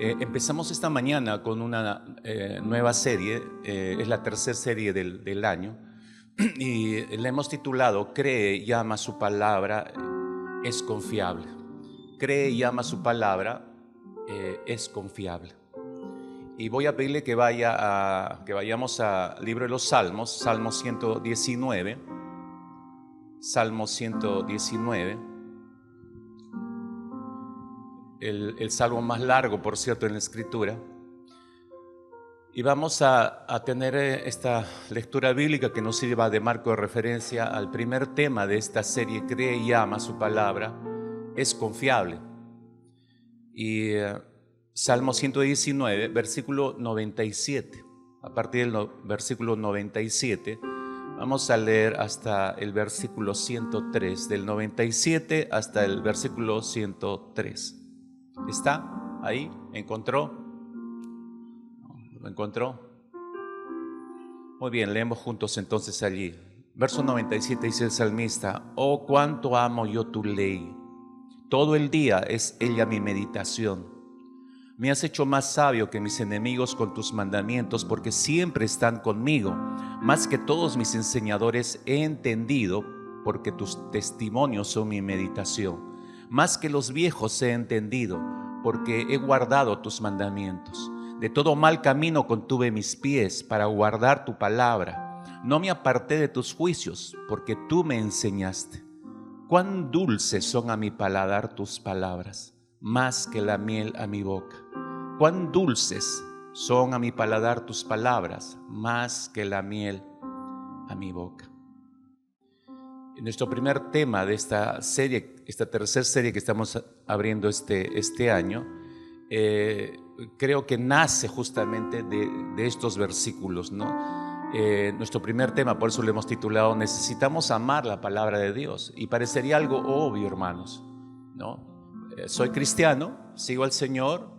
Empezamos esta mañana con una nueva serie, es la tercera serie del año, y la hemos titulado Cree y ama su palabra, es confiable. Cree y ama su palabra, es confiable. Y voy a pedirle que vayamos al libro de los Salmos, Salmo 119, Salmo 119. El salmo más largo, por cierto, en la Escritura. Y vamos a tener esta lectura bíblica que nos sirva de marco de referencia al primer tema de esta serie, Cree y ama su palabra, es confiable. Y Salmo 119, versículo 97. A partir del versículo 97, vamos a leer hasta el versículo 103, del 97 hasta el versículo 103. ¿Está ahí? ¿Encontró? ¿Lo encontró? Muy bien, leemos juntos entonces allí. Verso 97 dice el salmista: Oh, cuánto amo yo tu ley. Todo el día es ella mi meditación. Me has hecho más sabio que mis enemigos con tus mandamientos, porque siempre están conmigo. Más que todos mis enseñadores he entendido, porque tus testimonios son mi meditación. Más que los viejos he entendido, porque he guardado tus mandamientos. De todo mal camino contuve mis pies para guardar tu palabra. No me aparté de tus juicios, porque tú me enseñaste. Cuán dulces son a mi paladar tus palabras, más que la miel a mi boca. Cuán dulces son a mi paladar tus palabras, más que la miel a mi boca. En nuestro primer tema de esta serie, esta tercera serie que estamos abriendo este año, creo que nace justamente de estos versículos, ¿no? Nuestro primer tema, por eso lo hemos titulado Necesitamos amar la palabra de Dios. Y parecería algo obvio, hermanos, ¿no? Soy cristiano, sigo al Señor,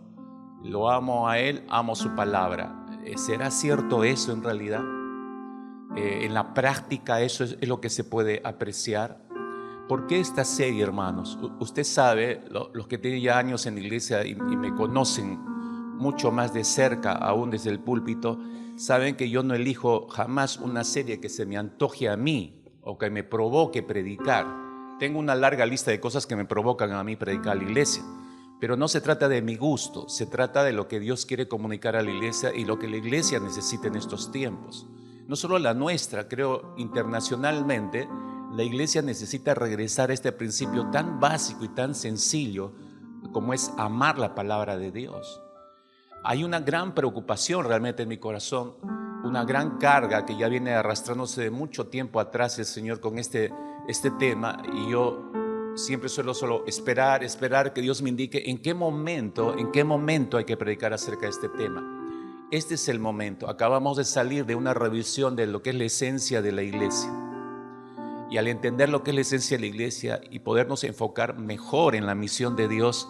lo amo a Él, amo su palabra. ¿Será cierto eso en realidad? En la práctica eso es lo que se puede apreciar. ¿Por qué esta serie, hermanos? Usted sabe, los que tienen ya años en la iglesia y me conocen mucho más de cerca, aún desde el púlpito, saben que yo no elijo jamás una serie que se me antoje a mí o que me provoque predicar. Tengo una larga lista de cosas que me provocan a mí predicar a la iglesia, pero no se trata de mi gusto, se trata de lo que Dios quiere comunicar a la iglesia y lo que la iglesia necesita en estos tiempos. No solo la nuestra, creo internacionalmente, la iglesia necesita regresar a este principio tan básico y tan sencillo como es amar la palabra de Dios. Hay una gran preocupación realmente en mi corazón, una gran carga que ya viene arrastrándose de mucho tiempo atrás el Señor con este tema, y yo siempre suelo solo esperar que Dios me indique en qué momento hay que predicar acerca de este tema. Este es el momento. Acabamos de salir de una revisión de lo que es la esencia de la iglesia. Y al entender lo que es la esencia de la iglesia y podernos enfocar mejor en la misión de Dios,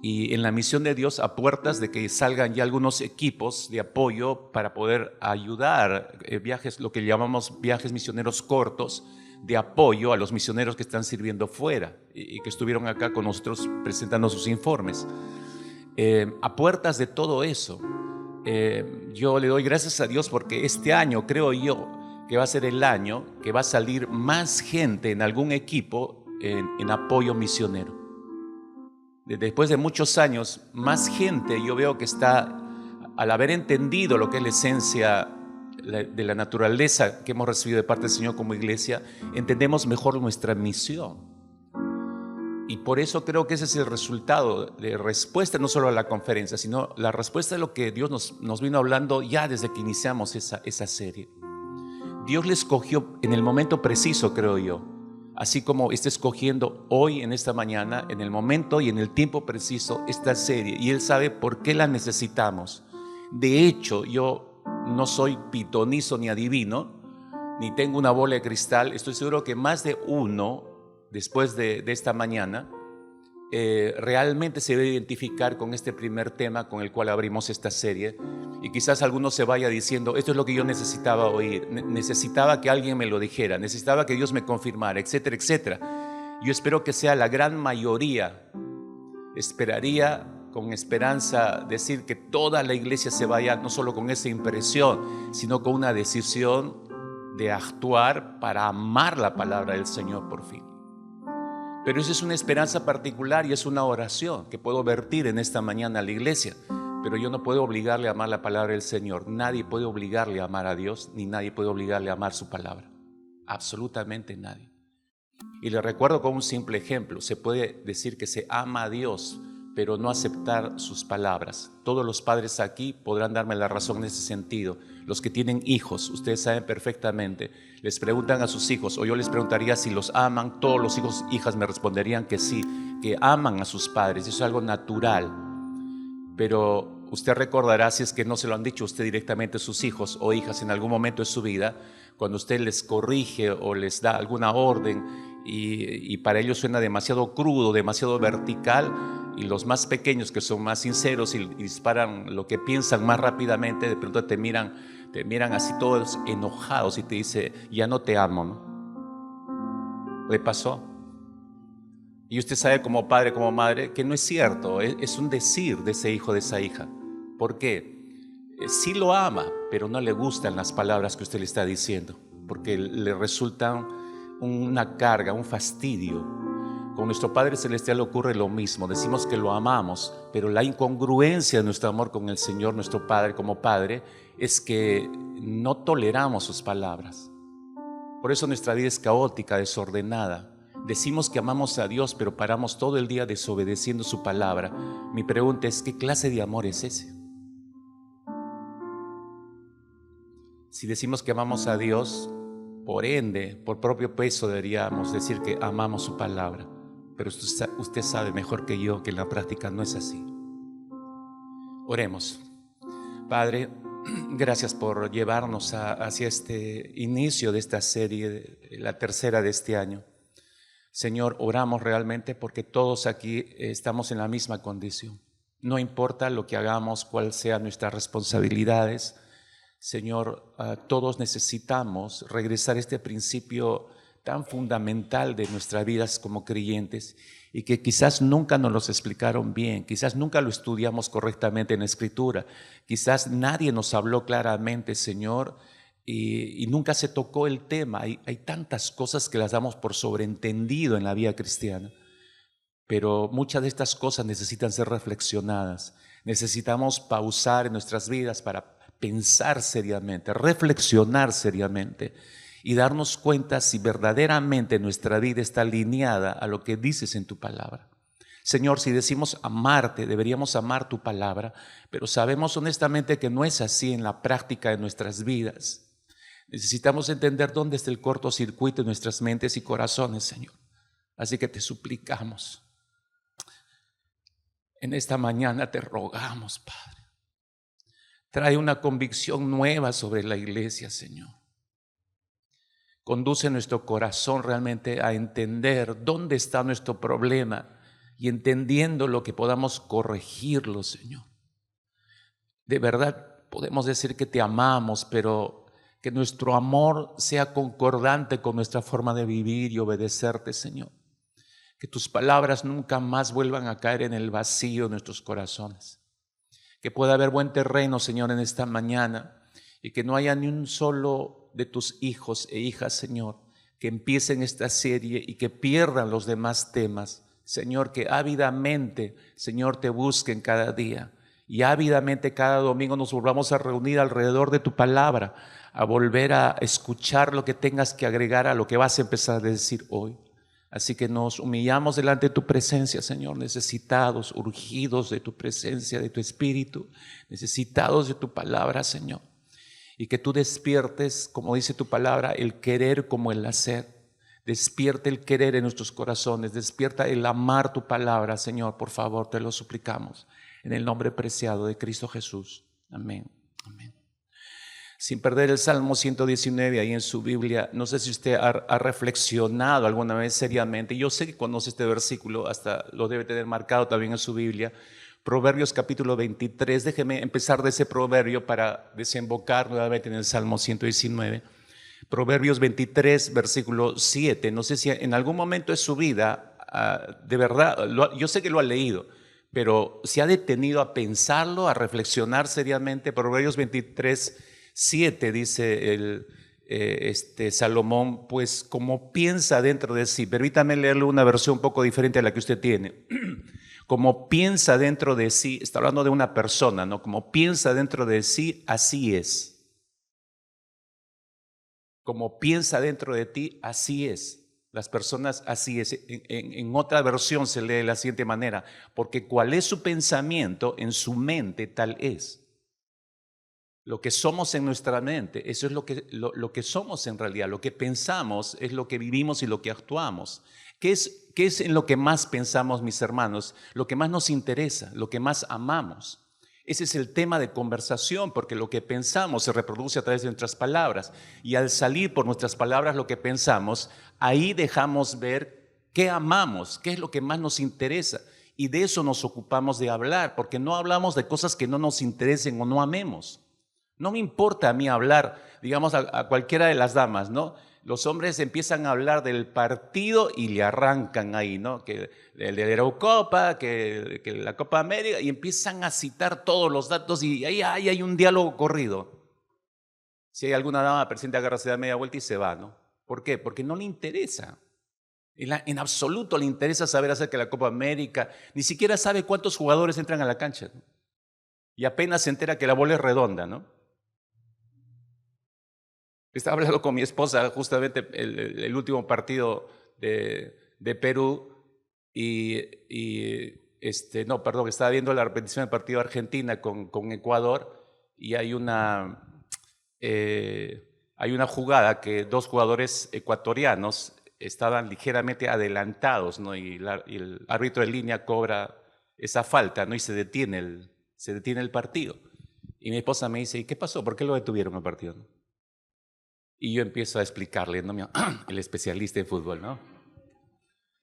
y en la misión de Dios a puertas de que salgan ya algunos equipos de apoyo para poder ayudar, viajes, lo que llamamos viajes misioneros cortos, de apoyo a los misioneros que están sirviendo fuera y que estuvieron acá con nosotros presentando sus informes. A puertas de todo eso, yo le doy gracias a Dios porque este año creo yo que va a ser el año que va a salir más gente en algún equipo en apoyo misionero. Después de muchos años, más gente yo veo que está, al haber entendido lo que es la esencia de la naturaleza que hemos recibido de parte del Señor como iglesia, entendemos mejor nuestra misión. Y por eso creo que ese es el resultado de respuesta no solo a la conferencia, sino la respuesta a lo que Dios nos vino hablando ya desde que iniciamos esa serie. Dios le escogió en el momento preciso, creo yo, así como está escogiendo hoy, en esta mañana, en el momento y en el tiempo preciso, esta serie. Y Él sabe por qué la necesitamos. De hecho, yo no soy pitonizo ni adivino, ni tengo una bola de cristal. Estoy seguro que más de uno, después de esta mañana, realmente se debe identificar con este primer tema con el cual abrimos esta serie. Y quizás alguno se vaya diciendo: esto es lo que yo necesitaba oír, necesitaba que alguien me lo dijera, necesitaba que Dios me confirmara, etcétera, etcétera. Yo espero que sea la gran mayoría. Esperaría con esperanza decir que toda la iglesia se vaya no solo con esa impresión, sino con una decisión de actuar para amar la palabra del Señor por fin. Pero eso es una esperanza particular y es una oración que puedo vertir en esta mañana a la iglesia. Pero yo no puedo obligarle a amar la palabra del Señor. Nadie puede obligarle a amar a Dios, ni nadie puede obligarle a amar su palabra. Absolutamente nadie. Y le recuerdo con un simple ejemplo. Se puede decir que se ama a Dios, pero no aceptar sus palabras. Todos los padres aquí podrán darme la razón en ese sentido. Los que tienen hijos, ustedes saben perfectamente, les preguntan a sus hijos, o yo les preguntaría si los aman. Todos los hijos, hijas me responderían que sí, que aman a sus padres. Eso es algo natural. Pero usted recordará, si es que no se lo han dicho usted directamente a sus hijos o hijas en algún momento de su vida, cuando usted les corrige o les da alguna orden y para ellos suena demasiado crudo, demasiado vertical, y los más pequeños, que son más sinceros y disparan lo que piensan más rápidamente, de pronto te miran así todos enojados y te dice, ya no te amo, ¿no? ¿Le pasó? Y usted sabe como padre, como madre, que no es cierto, es un decir de ese hijo, de esa hija. ¿Por qué? Sí lo ama, pero no le gustan las palabras que usted le está diciendo, porque le resultan una carga, un fastidio. Con nuestro Padre Celestial ocurre lo mismo. Decimos que lo amamos, pero la incongruencia de nuestro amor con el Señor, nuestro Padre, como Padre, es que no toleramos sus palabras. Por eso nuestra vida es caótica, desordenada. Decimos que amamos a Dios, pero paramos todo el día desobedeciendo su palabra. Mi pregunta es, ¿qué clase de amor es ese? Si decimos que amamos a Dios, por ende, por propio peso deberíamos decir que amamos su palabra. Pero usted sabe mejor que yo que en la práctica no es así. Oremos. Padre, gracias por llevarnos hacia este inicio de esta serie, la tercera de este año. Señor, oramos realmente porque todos aquí estamos en la misma condición. No importa lo que hagamos, cuáles sean nuestras responsabilidades. Señor, todos necesitamos regresar a este principio tan fundamental de nuestras vidas como creyentes y que quizás nunca nos los explicaron bien, quizás nunca lo estudiamos correctamente en la Escritura, quizás nadie nos habló claramente, Señor, y nunca se tocó el tema. Hay tantas cosas que las damos por sobreentendido en la vida cristiana, pero muchas de estas cosas necesitan ser reflexionadas. Necesitamos pausar en nuestras vidas para pensar seriamente, reflexionar seriamente y darnos cuenta si verdaderamente nuestra vida está alineada a lo que dices en tu palabra. Señor, si decimos amarte, deberíamos amar tu palabra, pero sabemos honestamente que no es así en la práctica de nuestras vidas. Necesitamos entender dónde está el cortocircuito en nuestras mentes y corazones, Señor. Así que te suplicamos. En esta mañana te rogamos, Padre. Trae una convicción nueva sobre la iglesia, Señor. Conduce nuestro corazón realmente a entender dónde está nuestro problema y entendiendo lo que podamos corregirlo, Señor. De verdad podemos decir que te amamos, pero que nuestro amor sea concordante con nuestra forma de vivir y obedecerte, Señor. Que tus palabras nunca más vuelvan a caer en el vacío de nuestros corazones. Que pueda haber buen terreno, Señor, en esta mañana y que no haya ni un solo de tus hijos e hijas, Señor, que empiecen esta serie y que pierdan los demás temas. Señor, que ávidamente, Señor, te busquen cada día y ávidamente cada domingo nos volvamos a reunir alrededor de tu palabra, a volver a escuchar lo que tengas que agregar a lo que vas a empezar a decir hoy. Así que nos humillamos delante de tu presencia, Señor, necesitados, urgidos de tu presencia, de tu espíritu, necesitados de tu palabra, Señor. Y que tú despiertes, como dice tu palabra, el querer como el hacer. Despierta el querer en nuestros corazones, despierta el amar tu palabra, Señor, por favor, te lo suplicamos. En el nombre preciado de Cristo Jesús. Amén. Amén. Sin perder el Salmo 119 ahí en su Biblia, no sé si usted ha reflexionado alguna vez seriamente. Yo sé que conoce este versículo, hasta lo debe tener marcado también en su Biblia. Proverbios capítulo 23, déjeme empezar de ese proverbio para desembocar nuevamente en el Salmo 119. Proverbios 23, versículo 7. No sé si en algún momento de su vida, de verdad, yo sé que lo ha leído, pero se ha detenido a pensarlo, a reflexionar seriamente. Proverbios 23:7 dice Salomón, pues como piensa dentro de sí. Permítame leerle una versión un poco diferente a la que usted tiene. Como piensa dentro de sí, está hablando de una persona, ¿no? Como piensa dentro de sí, así es. Como piensa dentro de ti, así es. Las personas, así es. En otra versión se lee de la siguiente manera: porque cuál es su pensamiento, en su mente tal es. Lo que somos en nuestra mente, eso es lo que somos en realidad. Lo que pensamos es lo que vivimos y lo que actuamos. ¿Qué es en lo que más pensamos, mis hermanos? Lo que más nos interesa, lo que más amamos. Ese es el tema de conversación, porque lo que pensamos se reproduce a través de nuestras palabras. Y al salir por nuestras palabras lo que pensamos, ahí dejamos ver qué amamos, qué es lo que más nos interesa. Y de eso nos ocupamos de hablar, porque no hablamos de cosas que no nos interesen o no amemos. No me importa a mí hablar, digamos, a cualquiera de las damas, ¿no? Los hombres empiezan a hablar del partido y le arrancan ahí, ¿no? Que el de la Eurocopa, que la Copa América, y empiezan a citar todos los datos y ahí hay un diálogo corrido. Si hay alguna dama presente, agarra, se da media vuelta y se va, ¿no? ¿Por qué? Porque no le interesa. En absoluto le interesa saber acerca de la Copa América, ni siquiera sabe cuántos jugadores entran a la cancha, ¿no? Y apenas se entera que la bola es redonda, ¿no? Estaba hablando con mi esposa justamente el último partido de Perú no, perdón, estaba viendo la repetición del partido de Argentina con Ecuador y hay una jugada que dos jugadores ecuatorianos estaban ligeramente adelantados, ¿no? Y el árbitro de línea cobra esa falta, ¿no? Y se detiene el partido. Y mi esposa me dice, ¿y qué pasó? ¿Por qué lo detuvieron el partido? Y yo empiezo a explicarle, ¿no? El especialista en fútbol, ¿no?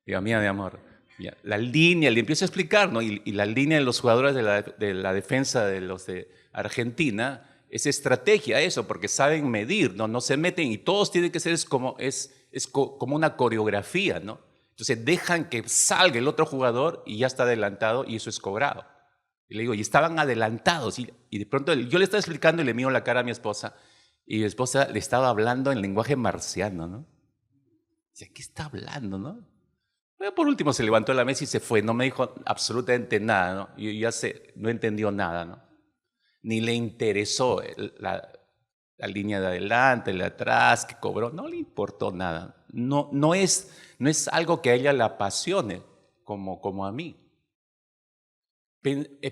Digo, mira, mi amor, mira, la línea, le empiezo a explicar, ¿no? Y la línea de los jugadores de la defensa de los de Argentina es estrategia eso, porque saben medir, ¿no? No se meten y todos tienen que ser como una coreografía, ¿no? Entonces dejan que salga el otro jugador y ya está adelantado y eso es cobrado. Y le digo, y estaban adelantados. Y de pronto yo le estaba explicando y le miro la cara a mi esposa. Y mi esposa le estaba hablando en lenguaje marciano, ¿no? Dice, ¿qué está hablando, no? Pero por último se levantó de la mesa y se fue. No me dijo absolutamente nada, ¿no? Y ya no entendió nada, ¿no? Ni le interesó la línea de adelante, la de atrás, que cobró. No le importó nada. No es algo que a ella le apasione como a mí.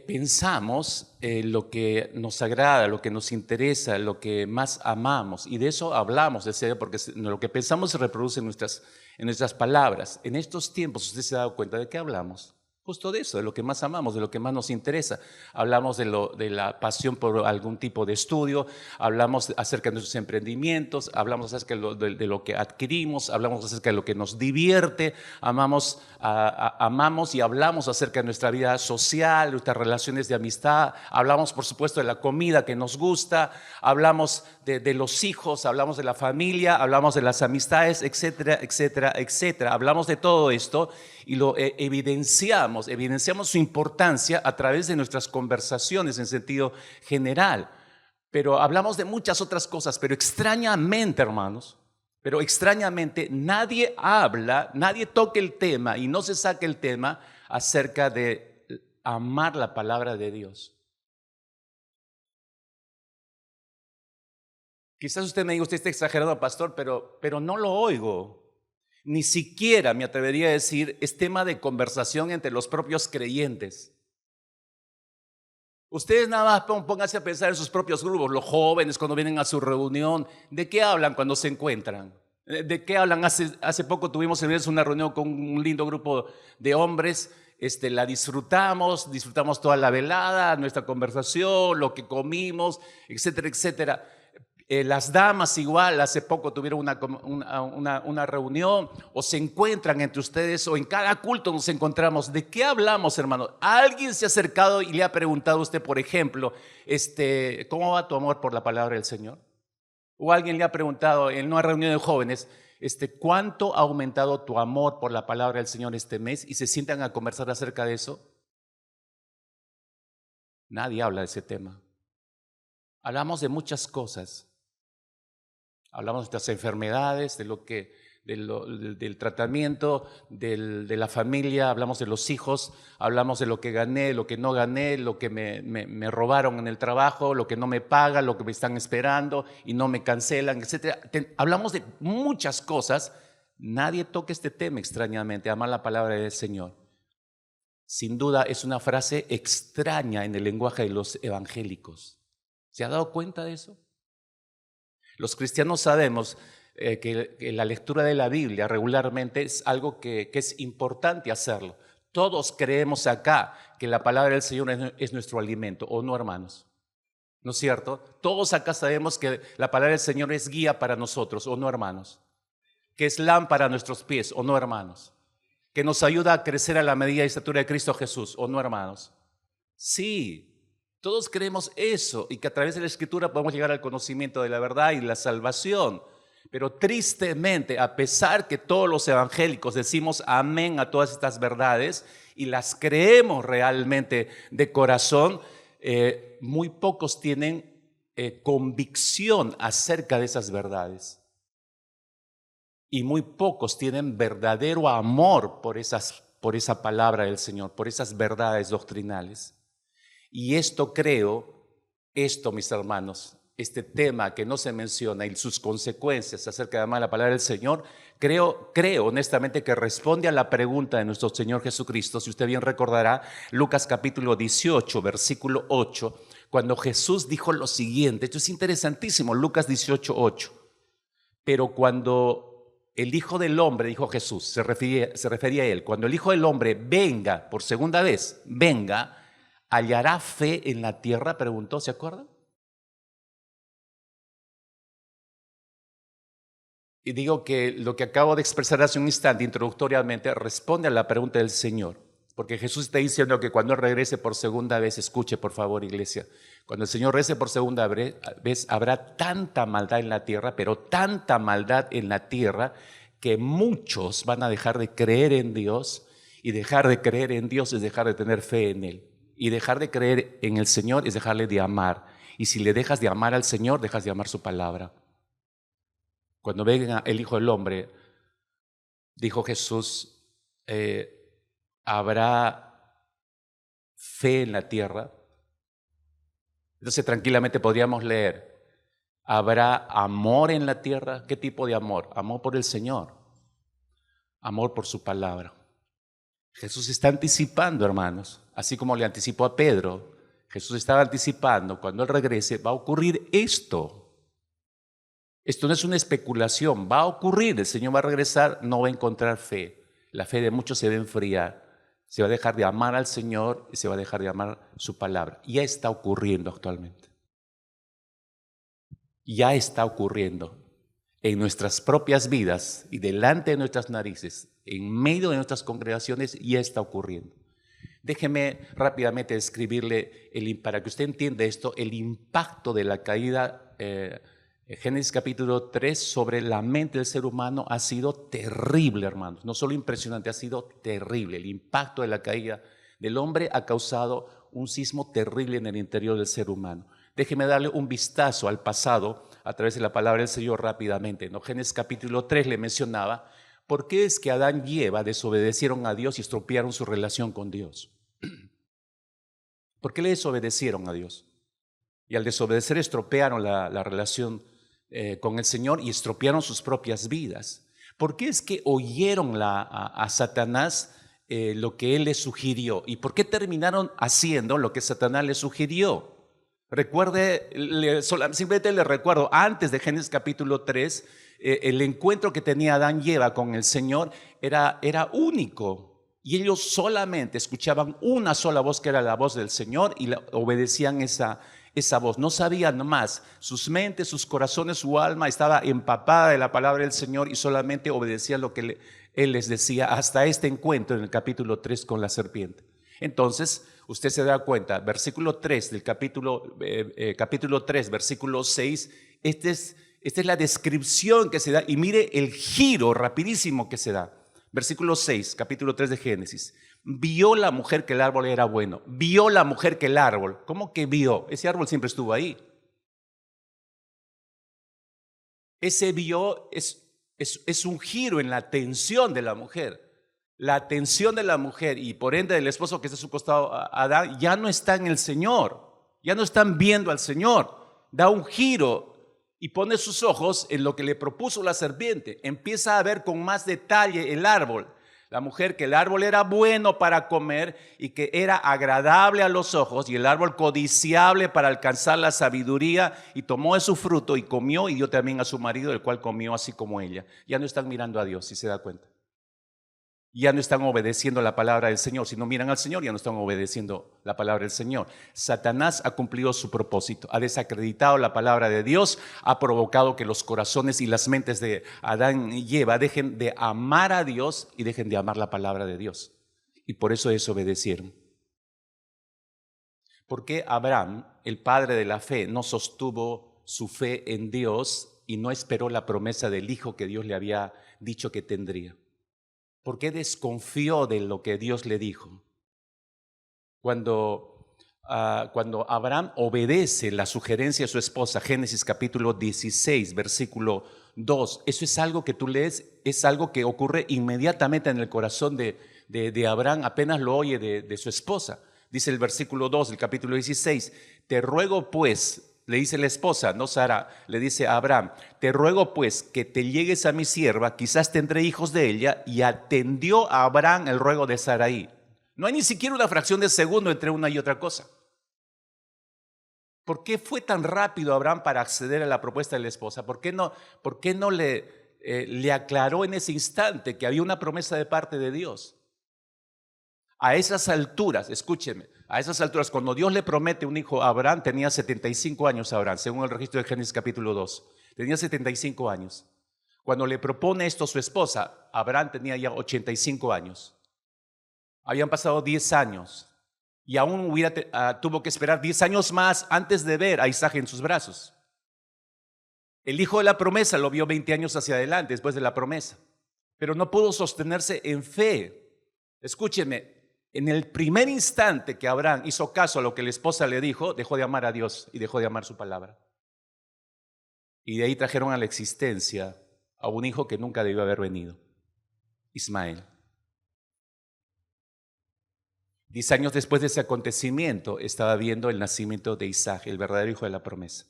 Pensamos lo que nos agrada, lo que nos interesa, lo que más amamos, y de eso hablamos, porque lo que pensamos se reproduce en nuestras palabras. En estos tiempos, ¿usted se ha dado cuenta de qué hablamos? Justo de eso, de lo que más amamos, de lo que más nos interesa. Hablamos de la pasión por algún tipo de estudio, hablamos acerca de nuestros emprendimientos, hablamos acerca de lo que adquirimos, hablamos acerca de lo que nos divierte, amamos y hablamos acerca de nuestra vida social, nuestras relaciones de amistad, hablamos por supuesto de la comida que nos gusta, hablamos de los hijos, hablamos de la familia, hablamos de las amistades, etcétera, etcétera, etcétera. Hablamos de todo esto y lo evidenciamos su importancia a través de nuestras conversaciones en sentido general. Pero hablamos de muchas otras cosas, pero extrañamente, hermanos, nadie habla, nadie toca el tema y no se saca el tema acerca de amar la palabra de Dios. Quizás usted me diga, usted está exagerado, pastor, pero no lo oigo. Ni siquiera, me atrevería a decir, es tema de conversación entre los propios creyentes. Ustedes nada más pónganse a pensar en sus propios grupos, los jóvenes cuando vienen a su reunión, ¿de qué hablan cuando se encuentran? ¿De qué hablan? Hace poco tuvimos una reunión con un lindo grupo de hombres, la disfrutamos toda la velada, nuestra conversación, lo que comimos, etcétera, etcétera. Las damas igual, hace poco tuvieron una reunión o se encuentran entre ustedes o en cada culto nos encontramos. ¿De qué hablamos, hermano? ¿Alguien se ha acercado y le ha preguntado a usted, por ejemplo, ¿cómo va tu amor por la palabra del Señor? O alguien le ha preguntado en una reunión de jóvenes, ¿cuánto ha aumentado tu amor por la palabra del Señor este mes? Y se sientan a conversar acerca de eso. Nadie habla de ese tema. Hablamos de muchas cosas. Hablamos de nuestras enfermedades, del tratamiento, de la familia, hablamos de los hijos, hablamos de lo que gané, lo que no gané, lo que me robaron en el trabajo, lo que no me pagan, lo que me están esperando y no me cancelan, etc. Hablamos de muchas cosas. Nadie toca este tema extrañamente, amar la palabra del Señor. Sin duda es una frase extraña en el lenguaje de los evangélicos. ¿Se ha dado cuenta de eso? Los cristianos sabemos que la lectura de la Biblia regularmente es algo que es importante hacerlo. Todos creemos acá que la palabra del Señor es nuestro alimento, ¿o no, hermanos? ¿No es cierto? Todos acá sabemos que la palabra del Señor es guía para nosotros, ¿o no, hermanos? Que es lámpara a nuestros pies, ¿o no, hermanos? Que nos ayuda a crecer a la medida y estatura de Cristo Jesús, ¿o no, hermanos? Sí. Todos creemos eso y que a través de la Escritura podemos llegar al conocimiento de la verdad y la salvación. Pero tristemente, a pesar que todos los evangélicos decimos amén a todas estas verdades y las creemos realmente de corazón, muy pocos tienen convicción acerca de esas verdades. Y muy pocos tienen verdadero amor por esa palabra del Señor, por esas verdades doctrinales. Y mis hermanos, este tema que no se menciona y sus consecuencias acerca de amar la palabra del Señor, creo honestamente que responde a la pregunta de nuestro Señor Jesucristo. Si usted bien recordará, Lucas capítulo 18, versículo 8, cuando Jesús dijo lo siguiente. Esto es interesantísimo, Lucas 18, 8. Pero cuando el Hijo del Hombre, dijo Jesús, se refería a él, cuando el Hijo del Hombre venga por segunda vez, ¿hallará fe en la tierra? Preguntó, ¿se acuerdan? Y digo que lo que acabo de expresar hace un instante introductoriamente responde a la pregunta del Señor. Porque Jesús está diciendo que cuando Él regrese por segunda vez, escuche por favor, iglesia, cuando el Señor regrese por segunda vez habrá tanta maldad en la tierra, pero tanta maldad en la tierra que muchos van a dejar de creer en Dios, y dejar de creer en Dios es dejar de tener fe en Él. Y dejar de creer en el Señor es dejarle de amar. Y si le dejas de amar al Señor, dejas de amar su palabra. Cuando venga el Hijo del Hombre, dijo Jesús, habrá fe en la tierra. Entonces tranquilamente podríamos leer, ¿habrá amor en la tierra? ¿Qué tipo de amor? Amor por el Señor, amor por su palabra. Jesús está anticipando, hermanos, así como le anticipó a Pedro. Jesús estaba anticipando, cuando Él regrese va a ocurrir esto. Esto no es una especulación, va a ocurrir. El Señor va a regresar, no va a encontrar fe. La fe de muchos se va a enfriar. Se va a dejar de amar al Señor y se va a dejar de amar su palabra. Ya está ocurriendo actualmente. Ya está ocurriendo en nuestras propias vidas y delante de nuestras narices, en medio de nuestras congregaciones, ya está ocurriendo. Déjeme rápidamente describirle, para que usted entienda esto, el impacto de la caída. Génesis capítulo 3 sobre la mente del ser humano ha sido terrible, hermanos. No solo impresionante, ha sido terrible. El impacto de la caída del hombre ha causado un sismo terrible en el interior del ser humano. Déjeme darle un vistazo al pasado a través de la palabra del Señor rápidamente. En Génesis capítulo 3 le mencionaba por qué es que Adán y Eva desobedecieron a Dios y estropearon su relación con Dios. ¿Por qué le desobedecieron a Dios? Y al desobedecer estropearon la relación con el Señor y estropearon sus propias vidas. ¿Por qué es que oyeron a Satanás lo que él les sugirió? ¿Y por qué terminaron haciendo lo que Satanás les sugirió? Recuerde, simplemente le recuerdo, antes de Génesis capítulo 3, el encuentro que tenía Adán y Eva con el Señor era único. Y ellos solamente escuchaban una sola voz, que era la voz del Señor, y obedecían esa voz. No sabían más. Sus mentes, sus corazones, su alma estaba empapada de la palabra del Señor y solamente obedecían lo que Él les decía, hasta este encuentro en el capítulo 3 con la serpiente. Entonces, usted se da cuenta, versículo 3 del capítulo 3, versículo 6, esta es la descripción que se da, y mire el giro rapidísimo que se da. Versículo 6, capítulo 3 de Génesis. vio la mujer que el árbol era bueno. Vio la mujer que el árbol. ¿Cómo que vio? Ese árbol siempre estuvo ahí. Ese vio es un giro en la atención de la mujer. La atención de la mujer y por ende del esposo que está a su costado, Adán, ya no está en el Señor. Ya no están viendo al Señor. Da un giro y pone sus ojos en lo que le propuso la serpiente. Empieza a ver con más detalle el árbol. La mujer, que el árbol era bueno para comer y que era agradable a los ojos, y el árbol codiciable para alcanzar la sabiduría, y tomó de su fruto y comió y dio también a su marido, el cual comió así como ella. Ya no están mirando a Dios, si se da cuenta. Ya no están obedeciendo la palabra del Señor. Si no miran al Señor, ya no están obedeciendo la palabra del Señor. Satanás ha cumplido su propósito, ha desacreditado la palabra de Dios, ha provocado que los corazones y las mentes de Adán y Eva dejen de amar a Dios y dejen de amar la palabra de Dios. Y por eso desobedecieron. ¿Por qué Abraham, el padre de la fe, no sostuvo su fe en Dios y no esperó la promesa del hijo que Dios le había dicho que tendría? ¿Por qué desconfió de lo que Dios le dijo? Cuando Abraham obedece la sugerencia de su esposa, Génesis capítulo 16, versículo 2, eso es algo que tú lees, es algo que ocurre inmediatamente en el corazón de Abraham, apenas lo oye de su esposa. Dice el versículo 2 del capítulo 16, te ruego pues, le dice la esposa, no Sara, le dice a Abraham, te ruego pues que te llegues a mi sierva, quizás tendré hijos de ella, y atendió a Abraham el ruego de Sarai. No hay ni siquiera una fracción de segundo entre una y otra cosa. ¿Por qué fue tan rápido Abraham para acceder a la propuesta de la esposa? ¿Por qué no le aclaró en ese instante que había una promesa de parte de Dios? A esas alturas, escúcheme, a esas alturas, cuando Dios le promete un hijo a Abraham, tenía 75 años Abraham, según el registro de Génesis capítulo 2. Tenía 75 años. Cuando le propone esto a su esposa, Abraham tenía ya 85 años. Habían pasado 10 años y aún tuvo que esperar 10 años más antes de ver a Isaac en sus brazos. El hijo de la promesa lo vio 20 años hacia adelante, después de la promesa, pero no pudo sostenerse en fe. Escúcheme. En el primer instante que Abraham hizo caso a lo que la esposa le dijo, dejó de amar a Dios y dejó de amar su palabra. Y de ahí trajeron a la existencia a un hijo que nunca debió haber venido, Ismael. 10 años después de ese acontecimiento, estaba viendo el nacimiento de Isaac, el verdadero hijo de la promesa.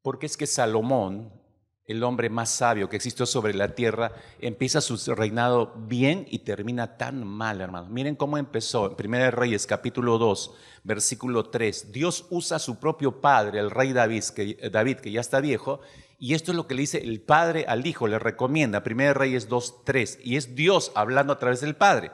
Porque es que Salomón, el hombre más sabio que existió sobre la tierra, empieza su reinado bien y termina tan mal, hermanos. Miren cómo empezó en Primera de Reyes, capítulo 2, versículo 3. Dios usa a su propio padre, el rey David, que ya está viejo, y esto es lo que le dice el padre al hijo, le recomienda, Primera de Reyes 2, 3, y es Dios hablando a través del padre.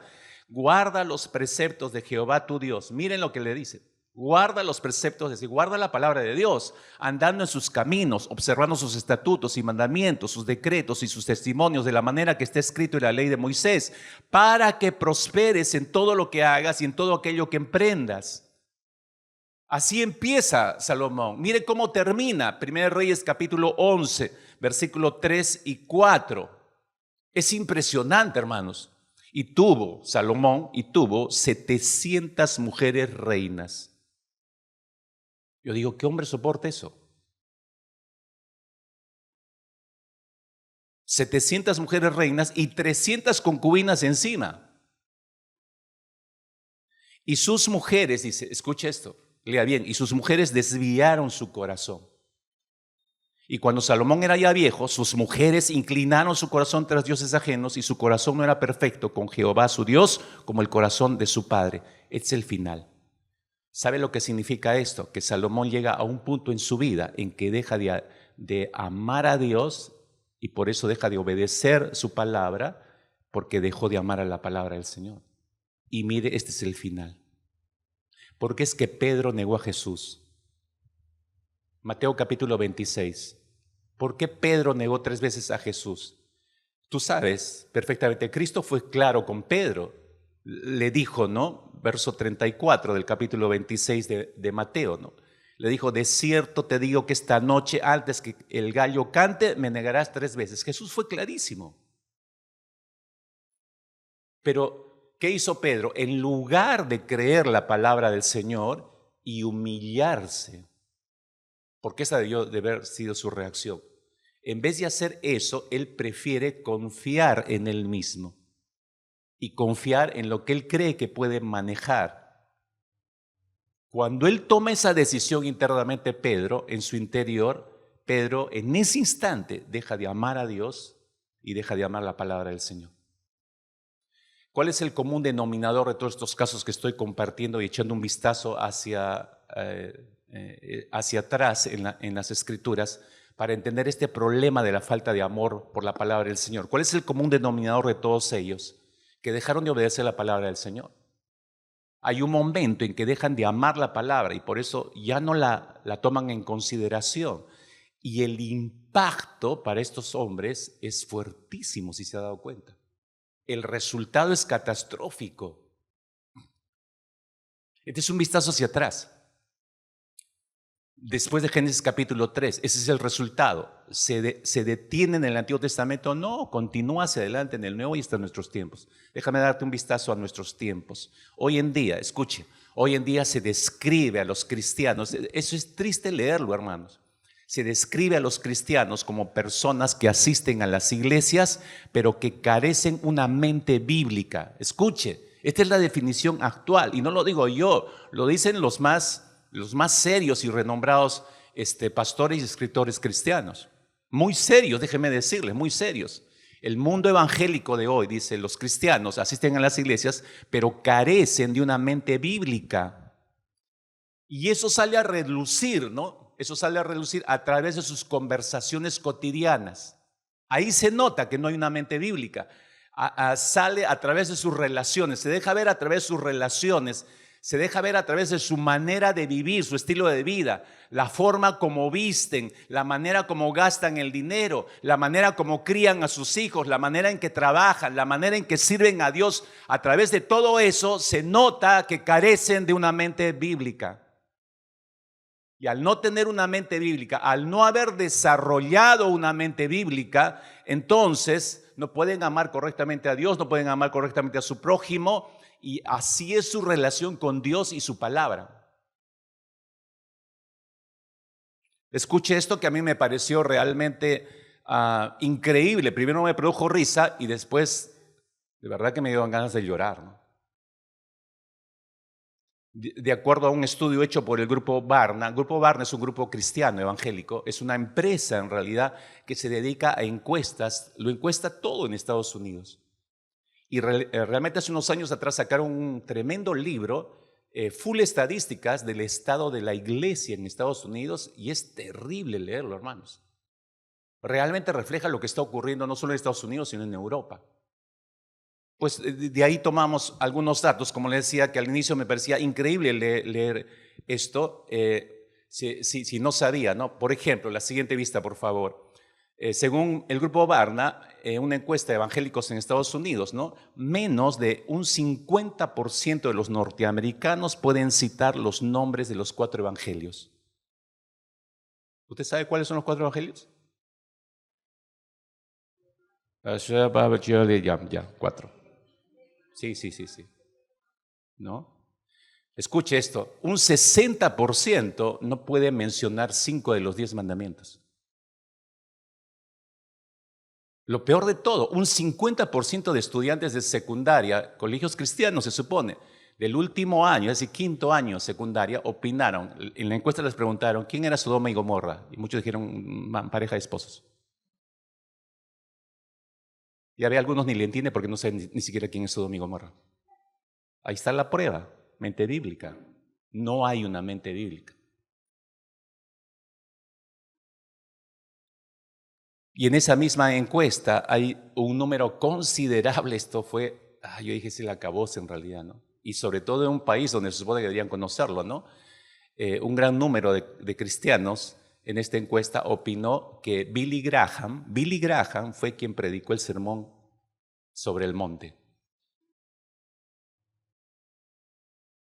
Guarda los preceptos de Jehová tu Dios. Miren lo que le dice. Guarda los preceptos, es decir, guarda la palabra de Dios, andando en sus caminos, observando sus estatutos y mandamientos, sus decretos y sus testimonios, de la manera que está escrito en la ley de Moisés, para que prosperes en todo lo que hagas y en todo aquello que emprendas. Así empieza Salomón. Mire cómo termina 1 Reyes capítulo 11, versículo 3 y 4. Es impresionante, hermanos. Salomón tuvo 700 mujeres reinas. Yo digo, ¿qué hombre soporta eso? 700 mujeres reinas y 300 concubinas encima. Y sus mujeres, dice, escucha esto, lea bien, y sus mujeres desviaron su corazón. Y cuando Salomón era ya viejo, sus mujeres inclinaron su corazón tras dioses ajenos y su corazón no era perfecto con Jehová su Dios como el corazón de su padre. Este es el final. ¿Sabe lo que significa esto? Que Salomón llega a un punto en su vida en que deja de amar a Dios y por eso deja de obedecer su palabra, porque dejó de amar a la palabra del Señor. Y mire, este es el final. Porque es que Pedro negó a Jesús. Mateo capítulo 26. ¿Por qué Pedro negó 3 veces a Jesús? Tú sabes perfectamente, Cristo fue claro con Pedro. Le dijo, ¿no? Verso 34 del capítulo 26 de Mateo, ¿no? Le dijo, de cierto te digo que esta noche, antes que el gallo cante, me negarás 3 veces. Jesús fue clarísimo. Pero, ¿qué hizo Pedro? En lugar de creer la palabra del Señor y humillarse, porque esa debió de haber sido su reacción. En vez de hacer eso, él prefiere confiar en él mismo y confiar en lo que él cree que puede manejar. Cuando él toma esa decisión internamente, Pedro, en su interior, Pedro en ese instante deja de amar a Dios y deja de amar la palabra del Señor. ¿Cuál es el común denominador de todos estos casos que estoy compartiendo y echando un vistazo hacia atrás en las Escrituras para entender este problema de la falta de amor por la palabra del Señor? ¿Cuál es el común denominador de todos ellos? Que dejaron de obedecer la palabra del Señor. Hay un momento en que dejan de amar la palabra y por eso ya no la toman en consideración. Y el impacto para estos hombres es fuertísimo, si se ha dado cuenta. El resultado es catastrófico. Este es un vistazo hacia atrás. Después de Génesis capítulo 3, ese es el resultado. ¿Se detiene en el Antiguo Testamento? No, continúa hacia adelante en el Nuevo y hasta nuestros tiempos. Déjame darte un vistazo a nuestros tiempos. Hoy en día, escuche, hoy en día se describe a los cristianos, eso es triste leerlo, hermanos. Se describe a los cristianos como personas que asisten a las iglesias, pero que carecen una mente bíblica. Escuche, esta es la definición actual, y no lo digo yo, lo dicen los más serios y renombrados pastores y escritores cristianos. Muy serios, déjenme decirles, muy serios. El mundo evangélico de hoy, dice, los cristianos asisten a las iglesias, pero carecen de una mente bíblica. Y eso sale a relucir, ¿no? Eso sale a relucir a través de sus conversaciones cotidianas. Ahí se nota que no hay una mente bíblica. Sale a través de sus relaciones, se deja ver a través de sus relaciones, se deja ver a través de su manera de vivir, su estilo de vida, la forma como visten, la manera como gastan el dinero, la manera como crían a sus hijos, la manera en que trabajan, la manera en que sirven a Dios. A través de todo eso se nota que carecen de una mente bíblica. Y al no tener una mente bíblica, al no haber desarrollado una mente bíblica, entonces no pueden amar correctamente a Dios, no pueden amar correctamente a su prójimo, y así es su relación con Dios y su palabra. Escuche esto que a mí me pareció realmente increíble. Primero me produjo risa y después de verdad que me dieron ganas de llorar, ¿no? De acuerdo a un estudio hecho por el Grupo Barna es un grupo cristiano evangélico, es una empresa en realidad que se dedica a encuestas, lo encuesta todo en Estados Unidos. Y realmente hace unos años atrás sacaron un tremendo libro, full estadísticas del estado de la iglesia en Estados Unidos, y es terrible leerlo, hermanos. Realmente refleja lo que está ocurriendo no solo en Estados Unidos, sino en Europa. Pues de ahí tomamos algunos datos, como les decía, que al inicio me parecía increíble leer esto, si no sabía, ¿no? Por ejemplo, la siguiente vista, por favor. Según el Grupo Barna, una encuesta de evangélicos en Estados Unidos, ¿no? Menos de un 50% de los norteamericanos pueden citar los nombres de los 4 evangelios. ¿Usted sabe cuáles son los 4 evangelios? Ya, 4. Sí. ¿No? Escuche esto, un 60% no puede mencionar 5 de los 10 mandamientos. Lo peor de todo, un 50% de estudiantes de secundaria, colegios cristianos se supone, del último año, es decir, 5º año secundaria, opinaron, en la encuesta les preguntaron quién era Sodoma y Gomorra, y muchos dijeron pareja de esposos. Y había algunos ni le entienden porque no saben ni siquiera quién es Sodoma y Gomorra. Ahí está la prueba, mente bíblica. No hay una mente bíblica. Y en esa misma encuesta hay un número considerable, esto fue, yo dije, se le acabó en realidad, ¿no? Y sobre todo en un país donde se supone que deberían conocerlo, ¿no? Un gran número de cristianos en esta encuesta opinó que Billy Graham fue quien predicó el sermón sobre el monte.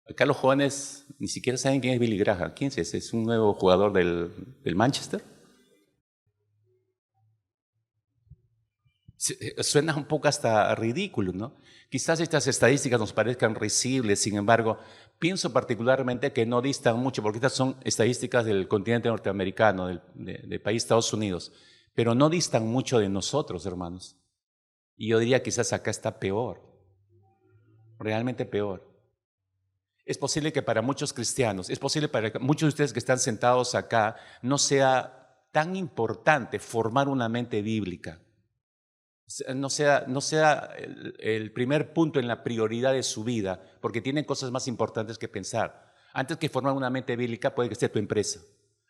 Acá los jóvenes ni siquiera saben quién es Billy Graham. ¿Quién es ese? ¿Es un nuevo jugador del Manchester? Suena un poco hasta ridículo, ¿no? Quizás estas estadísticas nos parezcan risibles, sin embargo, pienso particularmente que no distan mucho, porque estas son estadísticas del continente norteamericano, del país Estados Unidos, pero no distan mucho de nosotros, hermanos. Y yo diría quizás acá está peor, realmente peor. Es posible que para muchos cristianos, es posible para muchos de ustedes que están sentados acá, no sea tan importante formar una mente bíblica. No sea el primer punto en la prioridad de su vida, porque tienen cosas más importantes que pensar. Antes que formar una mente bíblica puede que esté tu empresa.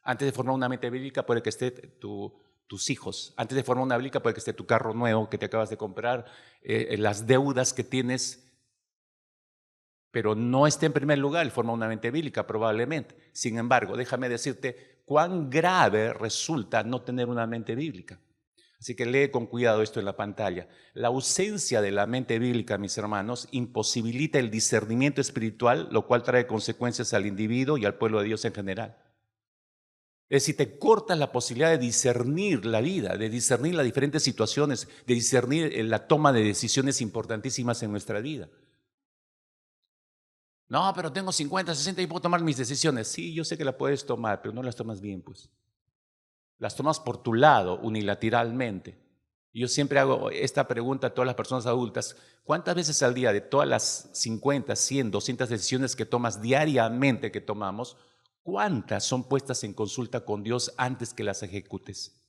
Antes de formar una mente bíblica puede que esté tus hijos. Antes de formar una bíblica puede que esté tu carro nuevo que te acabas de comprar, las deudas que tienes, pero no esté en primer lugar el formar una mente bíblica probablemente. Sin embargo, déjame decirte cuán grave resulta no tener una mente bíblica. Así que lee con cuidado esto en la pantalla. La ausencia de la mente bíblica, mis hermanos, imposibilita el discernimiento espiritual, lo cual trae consecuencias al individuo y al pueblo de Dios en general. Es decir, te cortas la posibilidad de discernir la vida, de discernir las diferentes situaciones, de discernir la toma de decisiones importantísimas en nuestra vida. No, pero tengo 50, 60 y puedo tomar mis decisiones. Sí, yo sé que las puedes tomar, pero no las tomas bien, pues. Las tomas por tu lado, unilateralmente. Yo siempre hago esta pregunta a todas las personas adultas. ¿Cuántas veces al día de todas las 50, 100, 200 decisiones que tomas diariamente que tomamos, cuántas son puestas en consulta con Dios antes que las ejecutes?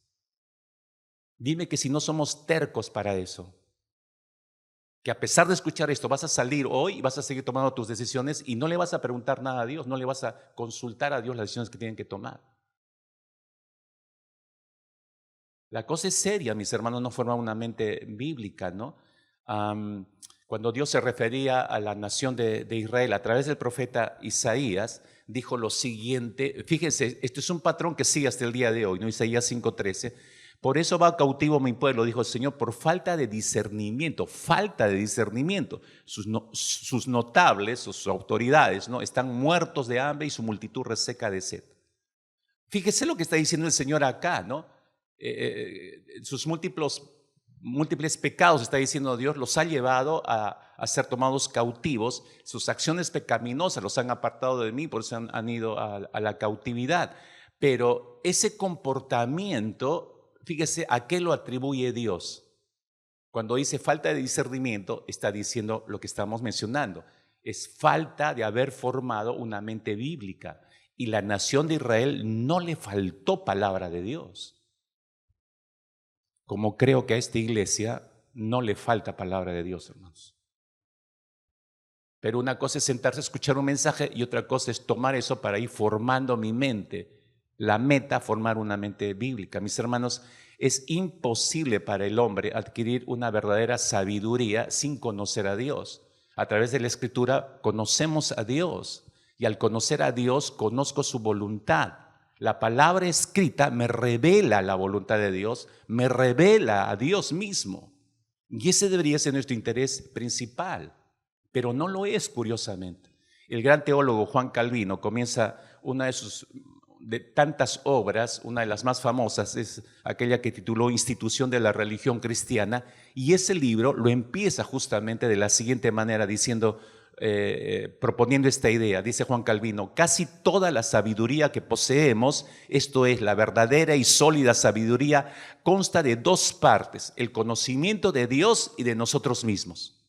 Dime que si no somos tercos para eso, que a pesar de escuchar esto vas a salir hoy y vas a seguir tomando tus decisiones y no le vas a preguntar nada a Dios, no le vas a consultar a Dios las decisiones que tienen que tomar. La cosa es seria, mis hermanos, no forman una mente bíblica, ¿no? Cuando Dios se refería a la nación de Israel a través del profeta Isaías, dijo lo siguiente, fíjense, esto es un patrón que sigue hasta el día de hoy, ¿no? Isaías 5:13, por eso va cautivo mi pueblo, dijo el Señor, por falta de discernimiento, sus notables, sus autoridades, ¿no? Están muertos de hambre y su multitud reseca de sed. Fíjese lo que está diciendo el Señor acá, ¿no? Sus múltiples pecados, está diciendo Dios, los ha llevado a ser tomados cautivos. Sus acciones pecaminosas los han apartado de mí, por eso han ido a la cautividad. Pero ese comportamiento, fíjese, ¿a qué lo atribuye Dios? Cuando dice falta de discernimiento, está diciendo lo que estamos mencionando. Es falta de haber formado una mente bíblica. Y la nación de Israel no le faltó palabra de Dios. Como creo que a esta iglesia no le falta palabra de Dios, hermanos. Pero una cosa es sentarse a escuchar un mensaje y otra cosa es tomar eso para ir formando mi mente. La meta, formar una mente bíblica. Mis hermanos, es imposible para el hombre adquirir una verdadera sabiduría sin conocer a Dios. A través de la Escritura conocemos a Dios y al conocer a Dios conozco su voluntad. La palabra escrita me revela la voluntad de Dios, me revela a Dios mismo. Y ese debería ser nuestro interés principal, pero no lo es, curiosamente. El gran teólogo Juan Calvino comienza una de sus tantas obras, una de las más famosas es aquella que tituló Institución de la Religión Cristiana, y ese libro lo empieza justamente de la siguiente manera, diciendo, proponiendo esta idea, dice Juan Calvino, casi toda la sabiduría que poseemos, esto es, la verdadera y sólida sabiduría, consta de dos partes, el conocimiento de Dios y de nosotros mismos.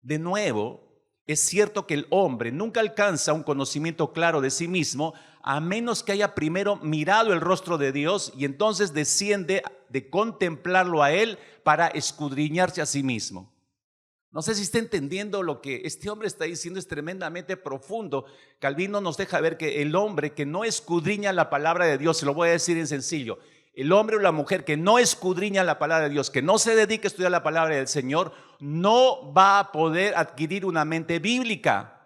De nuevo, es cierto que el hombre nunca alcanza un conocimiento claro de sí mismo a menos que haya primero mirado el rostro de Dios y entonces desciende de contemplarlo a Él para escudriñarse a sí mismo. No sé si está entendiendo lo que este hombre está diciendo, es tremendamente profundo. Calvino nos deja ver que el hombre que no escudriña la palabra de Dios, se lo voy a decir en sencillo, el hombre o la mujer que no escudriña la palabra de Dios, que no se dedica a estudiar la palabra del Señor, no va a poder adquirir una mente bíblica.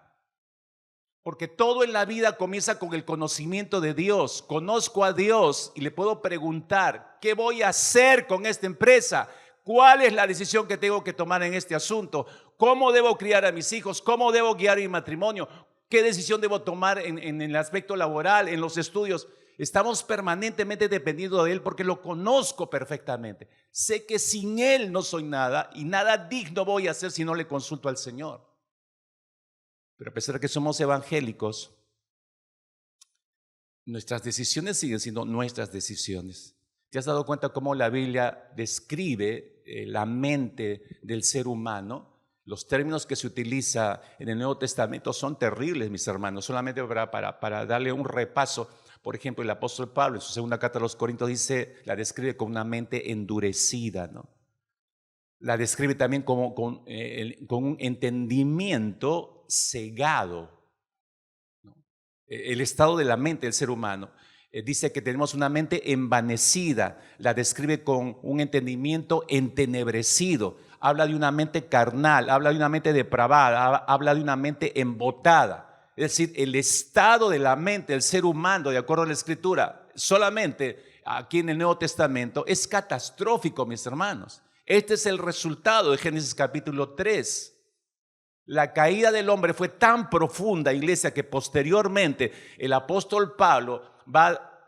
Porque todo en la vida comienza con el conocimiento de Dios. Conozco a Dios y le puedo preguntar, ¿qué voy a hacer con esta empresa? ¿Cuál es la decisión que tengo que tomar en este asunto? ¿Cómo debo criar a mis hijos? ¿Cómo debo guiar mi matrimonio? ¿Qué decisión debo tomar en el aspecto laboral, en los estudios? Estamos permanentemente dependiendo de Él porque lo conozco perfectamente. Sé que sin Él no soy nada y nada digno voy a hacer si no le consulto al Señor. Pero a pesar de que somos evangélicos, nuestras decisiones siguen siendo nuestras decisiones. ¿Te has dado cuenta cómo la Biblia describe la mente del ser humano? Los términos que se utiliza en el Nuevo Testamento son terribles, mis hermanos. Solamente para darle un repaso, por ejemplo, el apóstol Pablo en su segunda carta a los Corintios la describe con una mente endurecida, ¿no? La describe también con un entendimiento cegado. El estado de la mente del ser humano. Dice que tenemos una mente envanecida, la describe con un entendimiento entenebrecido, habla de una mente carnal, habla de una mente depravada, habla de una mente embotada. Es decir, el estado de la mente del ser humano, de acuerdo a la Escritura, solamente aquí en el Nuevo Testamento, es catastrófico, mis hermanos. Este es el resultado de Génesis capítulo 3. La caída del hombre fue tan profunda, iglesia, que posteriormente el apóstol Pablo va a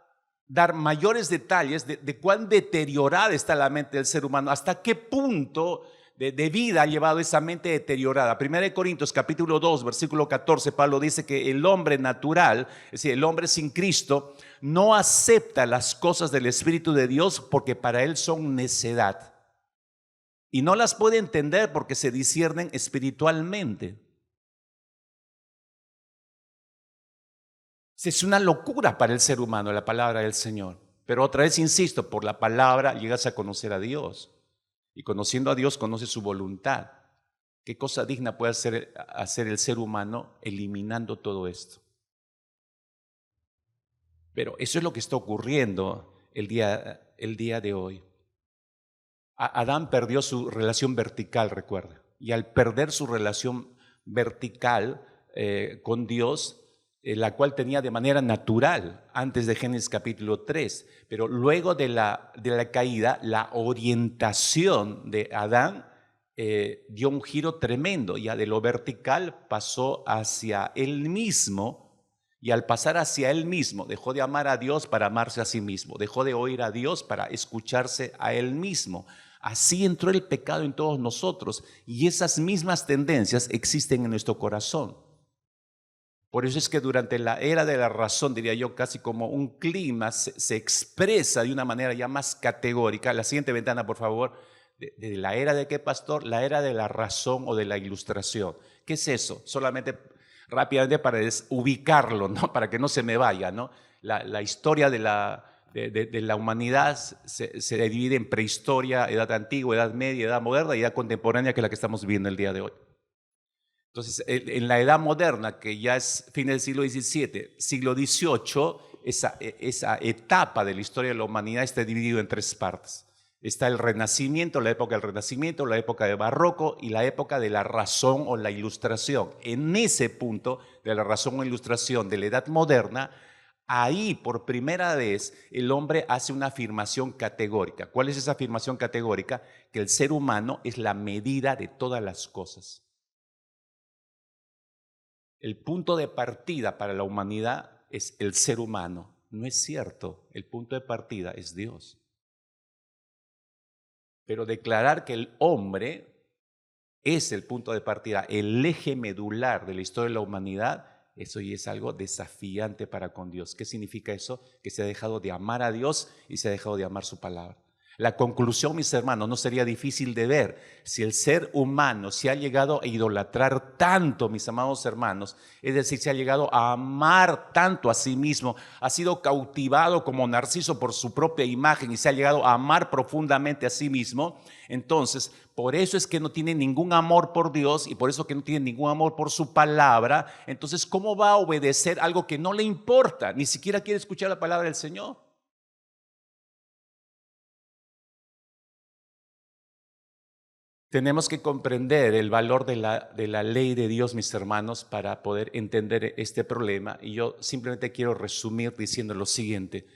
dar mayores detalles de cuán deteriorada está la mente del ser humano, hasta qué punto de vida ha llevado esa mente deteriorada. 1 Corintios capítulo 2, versículo 14, Pablo dice que el hombre natural, es decir, el hombre sin Cristo, no acepta las cosas del Espíritu de Dios porque para él son necedad. Y no las puede entender porque se disciernen espiritualmente. Es una locura para el ser humano la palabra del Señor. Pero otra vez insisto, por la palabra llegas a conocer a Dios. Y conociendo a Dios conoces su voluntad. ¿Qué cosa digna puede hacer el ser humano eliminando todo esto? Pero eso es lo que está ocurriendo el día de hoy. Adán perdió su relación vertical, recuerda. Y al perder su relación vertical con Dios, la cual tenía de manera natural antes de Génesis capítulo 3, pero luego de la caída, la orientación de Adán dio un giro tremendo. Ya de lo vertical pasó hacia él mismo. Y al pasar hacia él mismo, dejó de amar a Dios para amarse a sí mismo. Dejó de oír a Dios para escucharse a él mismo. Así entró el pecado en todos nosotros y esas mismas tendencias existen en nuestro corazón. Por eso es que durante la era de la razón, diría yo, casi como un clima, se expresa de una manera ya más categórica. La siguiente ventana, por favor. ¿De la era de qué, pastor? La era de la razón o de la ilustración. ¿Qué es eso? Solamente rápidamente para ubicarlo, ¿no? Para que no se me vaya, ¿no? La historia de la humanidad se divide en prehistoria, edad antigua, edad media, edad moderna y edad contemporánea, que es la que estamos viviendo el día de hoy. Entonces, en la edad moderna, que ya es fin del siglo XVII, siglo XVIII, esa etapa de la historia de la humanidad está dividida en tres partes. Está el Renacimiento, la época del Renacimiento, la época del Barroco y la época de la razón o la Ilustración. En ese punto de la razón o ilustración de la edad moderna, ahí por primera vez el hombre hace una afirmación categórica. ¿Cuál es esa afirmación categórica? Que el ser humano es la medida de todas las cosas. El punto de partida para la humanidad es el ser humano. No es cierto, el punto de partida es Dios. Pero declarar que el hombre es el punto de partida, el eje medular de la historia de la humanidad, eso ya es algo desafiante para con Dios. ¿Qué significa eso? Que se ha dejado de amar a Dios y se ha dejado de amar su palabra. La conclusión, mis hermanos, no sería difícil de ver. Si el ser humano se ha llegado a idolatrar tanto, mis amados hermanos, es decir, se ha llegado a amar tanto a sí mismo, ha sido cautivado como Narciso por su propia imagen y se ha llegado a amar profundamente a sí mismo, entonces, por eso es que no tiene ningún amor por Dios y por eso que no tiene ningún amor por su palabra. Entonces, ¿cómo va a obedecer algo que no le importa? Ni siquiera quiere escuchar la palabra del Señor. Tenemos que comprender el valor de la ley de Dios, mis hermanos, para poder entender este problema. Y yo simplemente quiero resumir diciendo lo siguiente.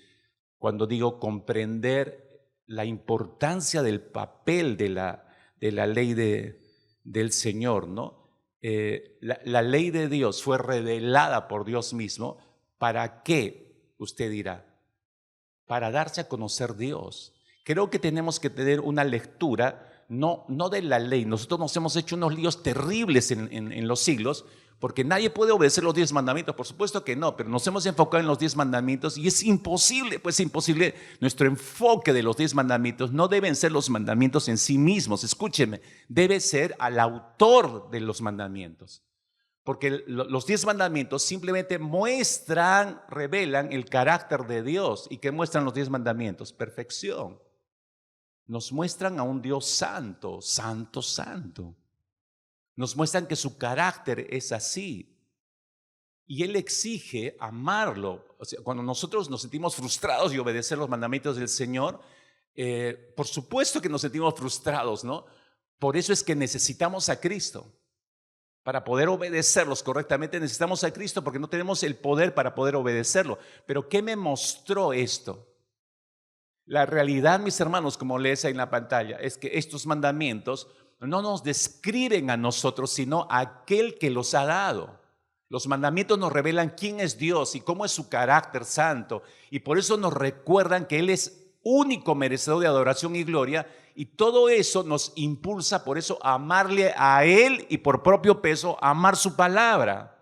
Cuando digo comprender la importancia del papel de la ley del Señor, ¿no? La ley de Dios fue revelada por Dios mismo. ¿Para qué? Usted dirá. para darse a conocer Dios. Creo que tenemos que tener una lectura, no de la ley. Nosotros nos hemos hecho unos líos terribles en los siglos, porque nadie puede obedecer los 10 mandamientos, por supuesto que no, pero nos hemos enfocado en los 10 mandamientos y es imposible, pues imposible. Nuestro enfoque de los 10 mandamientos no deben ser los mandamientos en sí mismos, escúcheme, debe ser al autor de los mandamientos. Porque los 10 mandamientos simplemente muestran, revelan el carácter de Dios. ¿Y qué muestran los 10 mandamientos? Perfección. Nos muestran a un Dios santo, santo, santo. Nos muestran que su carácter es así. Y Él exige amarlo. O sea, cuando nosotros nos sentimos frustrados y obedecer los mandamientos del Señor, por supuesto que nos sentimos frustrados, ¿no? Por eso es que necesitamos a Cristo. Para poder obedecerlos correctamente necesitamos a Cristo porque no tenemos el poder para poder obedecerlo. Pero ¿qué me mostró esto? La realidad, mis hermanos, como lees ahí en la pantalla, es que estos mandamientos no nos describen a nosotros, sino a aquel que los ha dado. Los mandamientos nos revelan quién es Dios y cómo es su carácter santo. Y por eso nos recuerdan que Él es único merecedor de adoración y gloria. Y todo eso nos impulsa, por eso, a amarle a Él y por propio peso, a amar su palabra.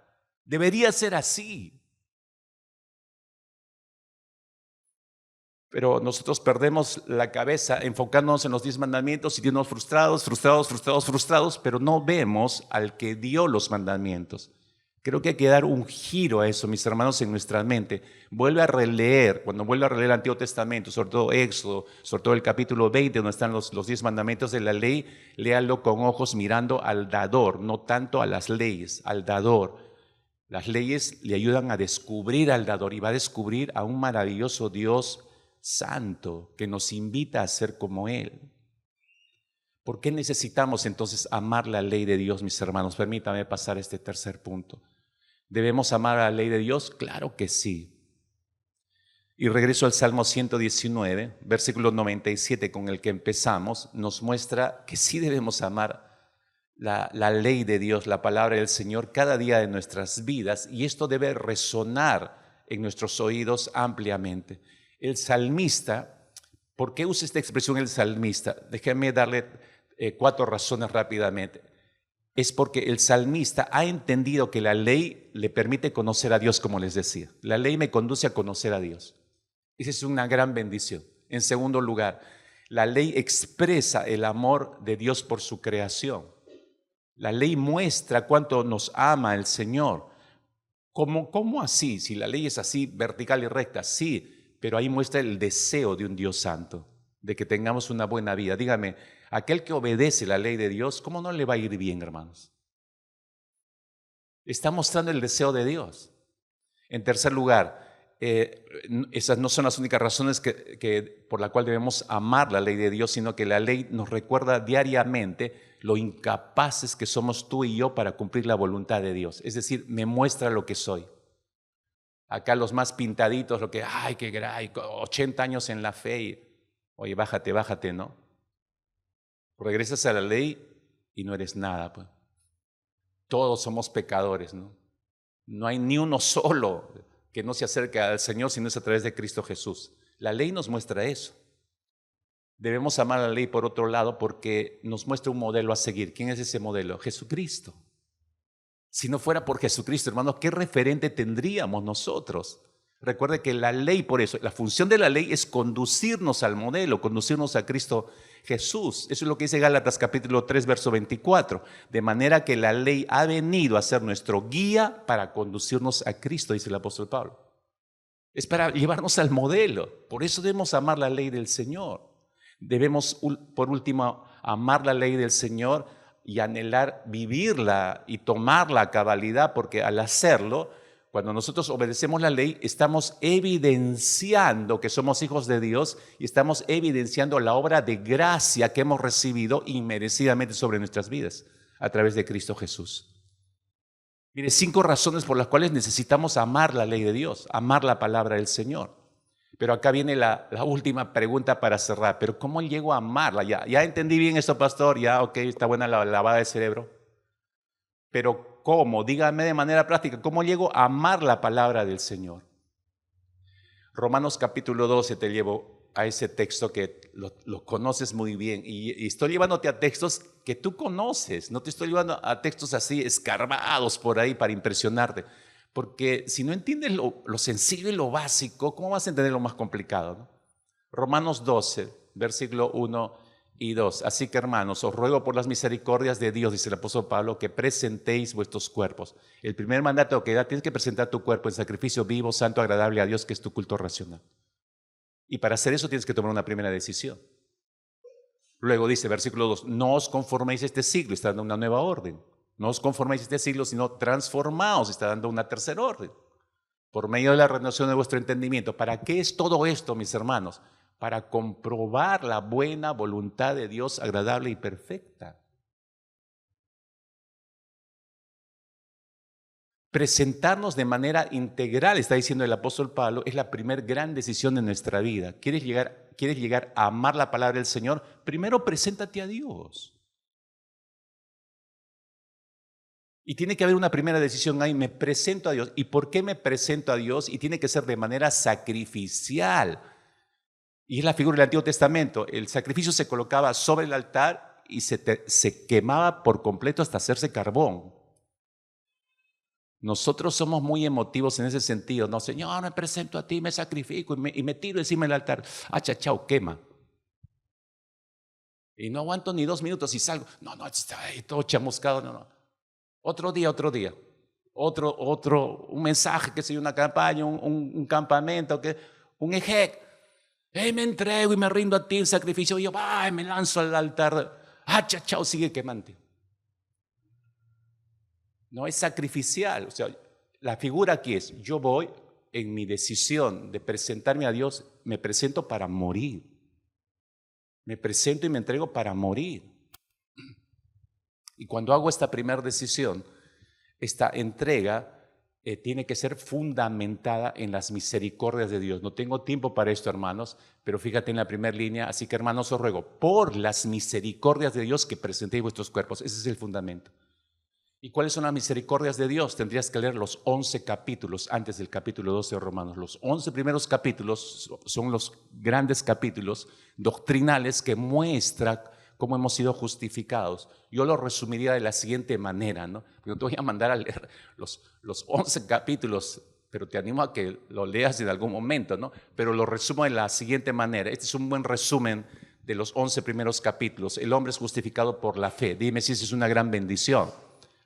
Debería ser así. Pero nosotros perdemos la cabeza enfocándonos en los 10 mandamientos y nos frustrados, pero no vemos al que dio los mandamientos. Creo que hay que dar un giro a eso, mis hermanos, en nuestra mente. Vuelve a releer, cuando vuelve a releer el Antiguo Testamento, sobre todo Éxodo, sobre todo el capítulo 20, donde están los 10 mandamientos de la ley, léalo con ojos mirando al dador, no tanto a las leyes, al dador. Las leyes le ayudan a descubrir al dador y va a descubrir a un maravilloso Dios santo que nos invita a ser como Él. ¿Por qué necesitamos entonces amar la ley de Dios, mis hermanos? Permítame pasar a este tercer punto. ¿Debemos amar la ley de Dios? Claro que sí. Y regreso al Salmo 119, versículo 97, con el que empezamos, nos muestra que sí debemos amar la ley de Dios, la palabra del Señor, cada día de nuestras vidas, y esto debe resonar en nuestros oídos ampliamente. El salmista, ¿por qué usa esta expresión el salmista? Déjenme darle 4 razones rápidamente. Es porque el salmista ha entendido que la ley le permite conocer a Dios, como les decía. La ley me conduce a conocer a Dios. Esa es una gran bendición. En segundo lugar, la ley expresa el amor de Dios por su creación. La ley muestra cuánto nos ama el Señor. ¿Cómo así? Si la ley es así, vertical y recta, sí, pero ahí muestra el deseo de un Dios santo, de que tengamos una buena vida. Dígame, aquel que obedece la ley de Dios, ¿cómo no le va a ir bien, hermanos? Está mostrando el deseo de Dios. En tercer lugar, esas no son las únicas razones por la cual debemos amar la ley de Dios, sino que la ley nos recuerda diariamente lo incapaces que somos tú y yo para cumplir la voluntad de Dios. Es decir, me muestra lo que soy. Acá los más pintaditos, lo que, ay, qué gray, 80 años en la fe y, oye, bájate, ¿no? Regresas a la ley y no eres nada, pues. Todos somos pecadores, ¿no? No hay ni uno solo que no se acerque al Señor si no es a través de Cristo Jesús. La ley nos muestra eso. Debemos amar la ley por otro lado porque nos muestra un modelo a seguir. ¿Quién es ese modelo? Jesucristo. Si no fuera por Jesucristo, hermanos, ¿qué referente tendríamos nosotros? Recuerde que la ley, por eso, la función de la ley es conducirnos al modelo, conducirnos a Cristo Jesús. Eso es lo que dice Gálatas capítulo 3, verso 24. De manera que la ley ha venido a ser nuestro guía para conducirnos a Cristo, dice el apóstol Pablo. Es para llevarnos al modelo. Por eso debemos amar la ley del Señor. Debemos, por último, amar la ley del Señor y anhelar vivirla y tomarla a cabalidad, porque al hacerlo, cuando nosotros obedecemos la ley, estamos evidenciando que somos hijos de Dios y estamos evidenciando la obra de gracia que hemos recibido inmerecidamente sobre nuestras vidas a través de Cristo Jesús. Mire, 5 razones por las cuales necesitamos amar la ley de Dios, amar la palabra del Señor. Pero acá viene la última pregunta para cerrar. ¿Pero cómo llego a amarla? Ya entendí bien esto, pastor. Ya, ok, está buena la lavada de cerebro. Pero ¿cómo? Dígame de manera práctica, ¿cómo llego a amar la palabra del Señor? Romanos capítulo 12 te llevo a ese texto que lo conoces muy bien. Y estoy llevándote a textos que tú conoces. No te estoy llevando a textos así escarbados por ahí para impresionarte. Porque si no entiendes lo sencillo y lo básico, ¿cómo vas a entender lo más complicado, no? Romanos 12, versículo 1 y 2. Así que, hermanos, os ruego por las misericordias de Dios, dice el apóstol Pablo, que presentéis vuestros cuerpos. El primer mandato que da, tienes que presentar tu cuerpo en sacrificio vivo, santo, agradable a Dios, que es tu culto racional. Y para hacer eso tienes que tomar una primera decisión. Luego dice, versículo 2, no os conforméis a este siglo, está dando una nueva orden. No os conforméis a este siglo, sino transformaos, está dando una tercera orden. Por medio de la renovación de vuestro entendimiento. ¿Para qué es todo esto, mis hermanos? Para comprobar la buena voluntad de Dios, agradable y perfecta. Presentarnos de manera integral, está diciendo el apóstol Pablo, es la primera gran decisión de nuestra vida. ¿Quieres llegar a amar la palabra del Señor? Primero preséntate a Dios. Y tiene que haber una primera decisión ahí, me presento a Dios. ¿Y por qué me presento a Dios? Y tiene que ser de manera sacrificial. Y es la figura del Antiguo Testamento. El sacrificio se colocaba sobre el altar y se quemaba por completo hasta hacerse carbón. Nosotros somos muy emotivos en ese sentido. No, Señor, me presento a ti, me sacrifico y me tiro encima del altar. Ah, chao, quema. Y no aguanto ni 2 minutos y salgo. No, está ahí todo chamuscado. No. Otro día. Un mensaje, que sea una campaña, un campamento, un ejec. Me entrego y me rindo a ti en sacrificio. Y yo me lanzo al altar. Ah, chao, sigue quemando. No es sacrificial. O sea, la figura aquí es, yo voy en mi decisión de presentarme a Dios, me presento para morir. Me presento y me entrego para morir. Y cuando hago esta primera decisión, esta entrega tiene que ser fundamentada en las misericordias de Dios. No tengo tiempo para esto, hermanos, pero fíjate en la primera línea. Así que, hermanos, os ruego, por las misericordias de Dios, que presentéis vuestros cuerpos. Ese es el fundamento. ¿Y cuáles son las misericordias de Dios? Tendrías que leer los 11 capítulos antes del capítulo 12 de Romanos. Los 11 primeros capítulos son los grandes capítulos doctrinales que muestran cómo hemos sido justificados. Yo lo resumiría de la siguiente manera, ¿no? Yo te voy a mandar a leer los 11 capítulos, pero te animo a que lo leas en algún momento, ¿no? Pero lo resumo de la siguiente manera. Este es un buen resumen de los 11 primeros capítulos. El hombre es justificado por la fe. Dime si eso es una gran bendición.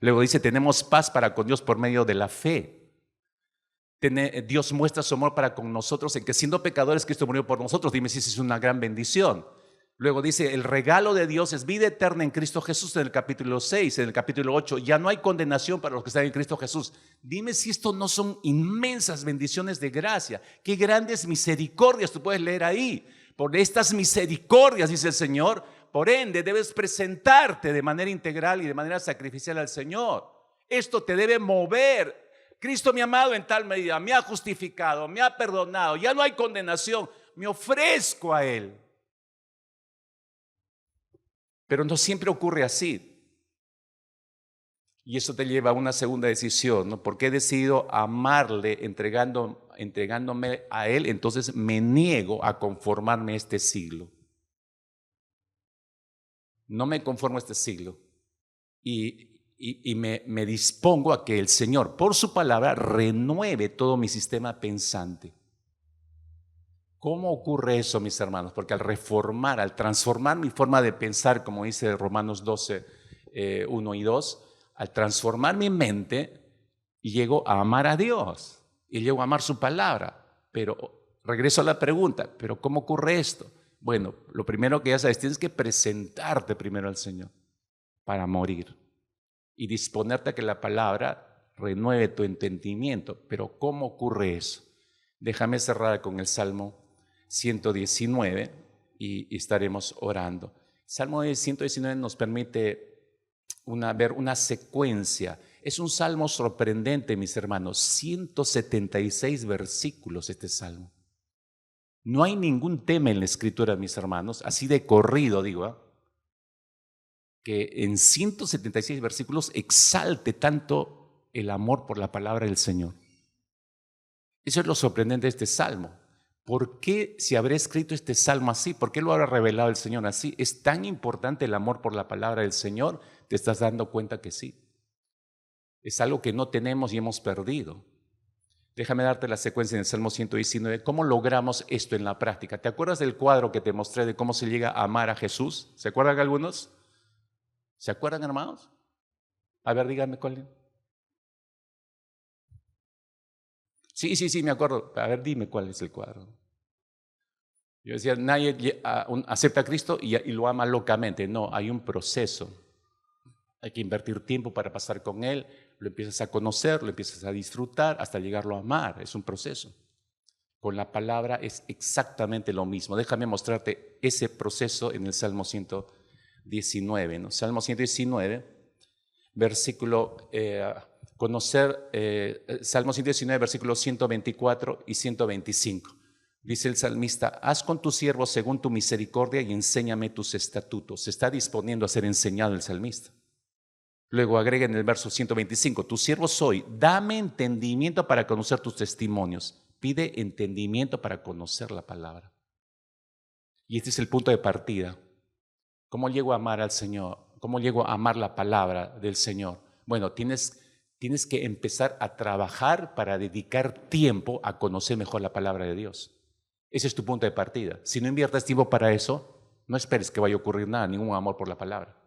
Luego dice, tenemos paz para con Dios por medio de la fe. Dios muestra su amor para con nosotros en que siendo pecadores Cristo murió por nosotros. Dime si esa es una gran bendición. Luego dice, el regalo de Dios es vida eterna en Cristo Jesús en el capítulo 6, en el capítulo 8. Ya no hay condenación para los que están en Cristo Jesús. Dime si esto no son inmensas bendiciones de gracia. Qué grandes misericordias tú puedes leer ahí. Por estas misericordias, dice el Señor, por ende debes presentarte de manera integral y de manera sacrificial al Señor. Esto te debe mover. Cristo me ha amado en tal medida, me ha justificado, me ha perdonado, ya no hay condenación, me ofrezco a Él. Pero no siempre ocurre así. Y eso te lleva a una segunda decisión, ¿no? Porque he decidido amarle entregándome a Él, entonces me niego a conformarme a este siglo. No me conformo a este siglo. Y me dispongo a que el Señor, por su palabra, renueve todo mi sistema pensante. ¿Cómo ocurre eso, mis hermanos? Porque al transformar mi forma de pensar, como dice Romanos 12, 1 y 2, al transformar mi mente, llego a amar a Dios y llego a amar su palabra. Pero regreso a la pregunta, ¿pero cómo ocurre esto? Bueno, lo primero que ya sabes, tienes que presentarte primero al Señor para morir y disponerte a que la palabra renueve tu entendimiento. Pero ¿cómo ocurre eso? Déjame cerrar con el Salmo 119 y estaremos orando. Salmo 119 nos permite ver una secuencia. Es un salmo sorprendente, mis hermanos. 176 versículos este salmo. No hay ningún tema en la escritura, mis hermanos, así de corrido, digo, que en 176 versículos exalte tanto el amor por la palabra del Señor. Eso es lo sorprendente de este salmo. ¿Por qué si habré escrito este salmo así? ¿Por qué lo habrá revelado el Señor así? ¿Es tan importante el amor por la palabra del Señor? Te estás dando cuenta que sí. Es algo que no tenemos y hemos perdido. Déjame darte la secuencia en el Salmo 119. ¿Cómo logramos esto en la práctica? ¿Te acuerdas del cuadro que te mostré de cómo se llega a amar a Jesús? ¿Se acuerdan algunos? ¿Se acuerdan, hermanos? A ver, díganme cuál es. Sí, me acuerdo. A ver, dime cuál es el cuadro. Yo decía, nadie acepta a Cristo y lo ama locamente. No, hay un proceso. Hay que invertir tiempo para pasar con Él. Lo empiezas a conocer, lo empiezas a disfrutar hasta llegarlo a amar. Es un proceso. Con la palabra es exactamente lo mismo. Déjame mostrarte ese proceso en el Salmo 119. ¿No? Salmo 119, versículo, Salmo 119, versículos 124 y 125. Dice el salmista, haz con tu siervo según tu misericordia y enséñame tus estatutos. Se está disponiendo a ser enseñado el salmista. Luego agrega en el verso 125, tu siervo soy, dame entendimiento para conocer tus testimonios. Pide entendimiento para conocer la palabra. Y este es el punto de partida. ¿Cómo llego a amar al Señor? ¿Cómo llego a amar la palabra del Señor? Bueno, tienes que empezar a trabajar para dedicar tiempo a conocer mejor la palabra de Dios. Ese es tu punto de partida. Si no inviertes tiempo para eso, no esperes que vaya a ocurrir nada, ningún amor por la palabra.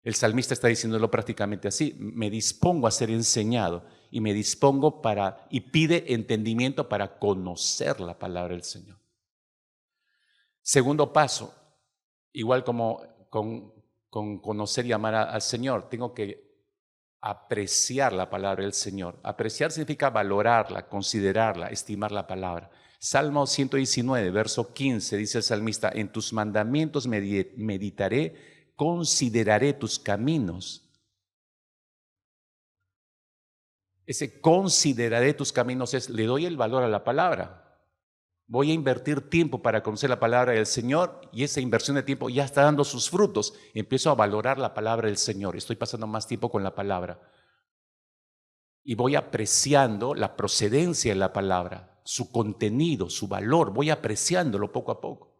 El salmista está diciéndolo prácticamente así, me dispongo a ser enseñado y me dispongo y pide entendimiento para conocer la palabra del Señor. Segundo paso, igual como con conocer y amar al Señor, tengo que apreciar la palabra del Señor. Apreciar significa valorarla, considerarla, estimar la palabra. Salmo 119, verso 15, dice el salmista, en tus mandamientos meditaré, consideraré tus caminos. Ese consideraré tus caminos es, le doy el valor a la palabra. Voy a invertir tiempo para conocer la palabra del Señor y esa inversión de tiempo ya está dando sus frutos. Empiezo a valorar la palabra del Señor. Estoy pasando más tiempo con la palabra. Y voy apreciando la procedencia de la palabra, su contenido, su valor. Voy apreciándolo poco a poco.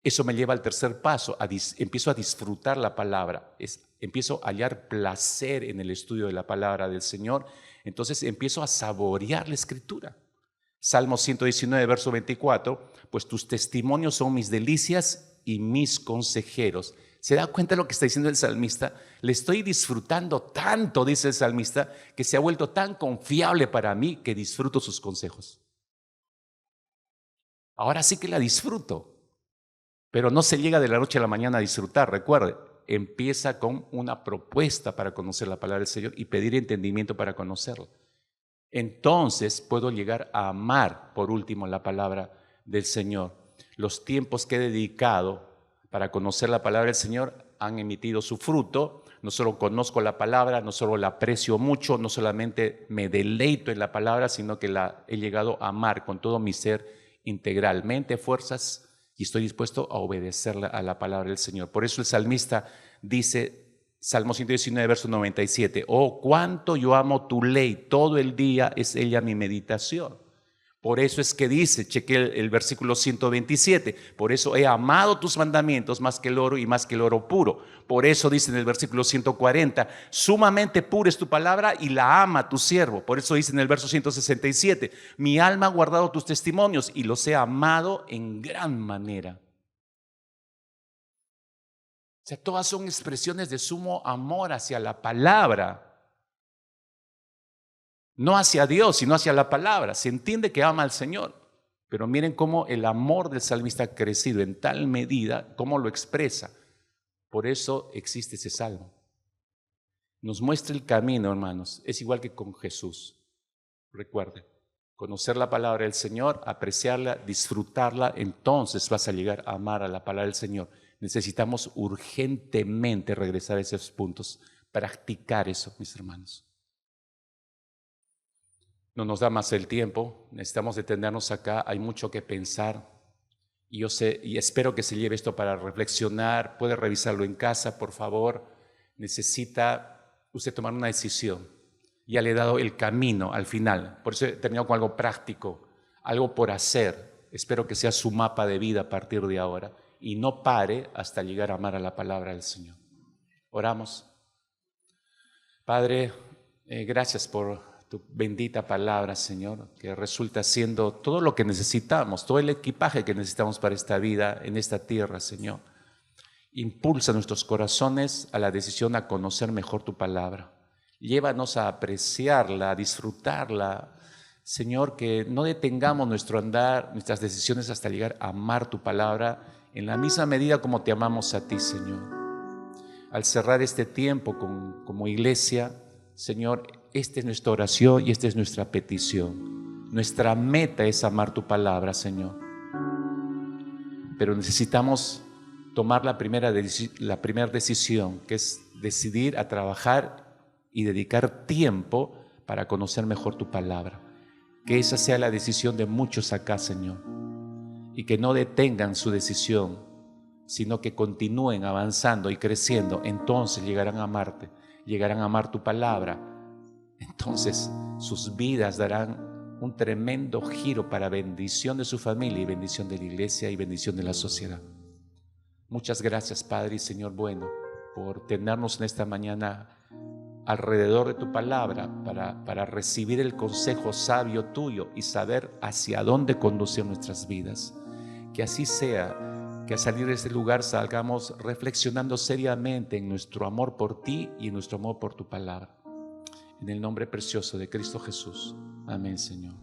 Eso me lleva al tercer paso. Empiezo a disfrutar la palabra. Empiezo a hallar placer en el estudio de la palabra del Señor. Entonces empiezo a saborear la Escritura. Salmo 119, verso 24, pues tus testimonios son mis delicias y mis consejeros. ¿Se da cuenta de lo que está diciendo el salmista? Le estoy disfrutando tanto, dice el salmista, que se ha vuelto tan confiable para mí que disfruto sus consejos. Ahora sí que la disfruto, pero no se llega de la noche a la mañana a disfrutar. Recuerde, empieza con una propuesta para conocer la palabra del Señor y pedir entendimiento para conocerla. Entonces puedo llegar a amar, por último, la palabra del Señor. Los tiempos que he dedicado para conocer la palabra del Señor han emitido su fruto. No solo conozco la palabra, no solo la aprecio mucho, no solamente me deleito en la palabra, sino que la he llegado a amar con todo mi ser integralmente, fuerzas, y estoy dispuesto a obedecerla a la palabra del Señor. Por eso el salmista dice, Salmo 119, verso 97, oh, cuánto yo amo tu ley, todo el día es ella mi meditación. Por eso es que dice, cheque el versículo 127, por eso he amado tus mandamientos más que el oro y más que el oro puro. Por eso dice en el versículo 140, sumamente pura es tu palabra y la ama tu siervo. Por eso dice en el verso 167, mi alma ha guardado tus testimonios y los he amado en gran manera. O sea, todas son expresiones de sumo amor hacia la palabra. No hacia Dios, sino hacia la palabra. Se entiende que ama al Señor. Pero miren cómo el amor del salmista ha crecido en tal medida, cómo lo expresa. Por eso existe ese salmo. Nos muestra el camino, hermanos. Es igual que con Jesús. Recuerden, conocer la palabra del Señor, apreciarla, disfrutarla, entonces vas a llegar a amar a la palabra del Señor. Necesitamos urgentemente regresar a esos puntos, practicar eso, mis hermanos. No nos da más el tiempo, necesitamos detenernos acá, hay mucho que pensar. Y yo sé y espero que se lleve esto para reflexionar, puede revisarlo en casa, por favor. Necesita usted tomar una decisión. Ya le he dado el camino al final, por eso he terminado con algo práctico. algo por hacer. Espero que sea su mapa de vida a partir de ahora y no pare hasta llegar a amar a la palabra del Señor. Oramos. Padre, gracias por tu bendita palabra, Señor, que resulta siendo todo lo que necesitamos, todo el equipaje que necesitamos para esta vida en esta tierra, Señor. Impulsa nuestros corazones a la decisión a conocer mejor tu palabra. Llévanos a apreciarla, a disfrutarla. Señor, que no detengamos nuestro andar, nuestras decisiones hasta llegar a amar tu palabra en la misma medida como te amamos a ti, Señor. Al cerrar este tiempo como iglesia, Señor, esta es nuestra oración y esta es nuestra petición. Nuestra meta es amar tu palabra, Señor. Pero necesitamos tomar la primera decisión, que es decidir a trabajar y dedicar tiempo para conocer mejor tu palabra. Que esa sea la decisión de muchos acá, Señor, y que no detengan su decisión, sino que continúen avanzando y creciendo. Entonces llegarán a amarte, llegarán a amar tu palabra. Entonces sus vidas darán un tremendo giro para bendición de su familia y bendición de la iglesia y bendición de la sociedad. Muchas gracias, Padre y Señor bueno, por tenernos en esta mañana alrededor de tu palabra para recibir el consejo sabio tuyo y saber hacia dónde conducir nuestras vidas. Que así sea, que al salir de este lugar salgamos reflexionando seriamente en nuestro amor por ti y en nuestro amor por tu palabra. En el nombre precioso de Cristo Jesús. Amén, Señor.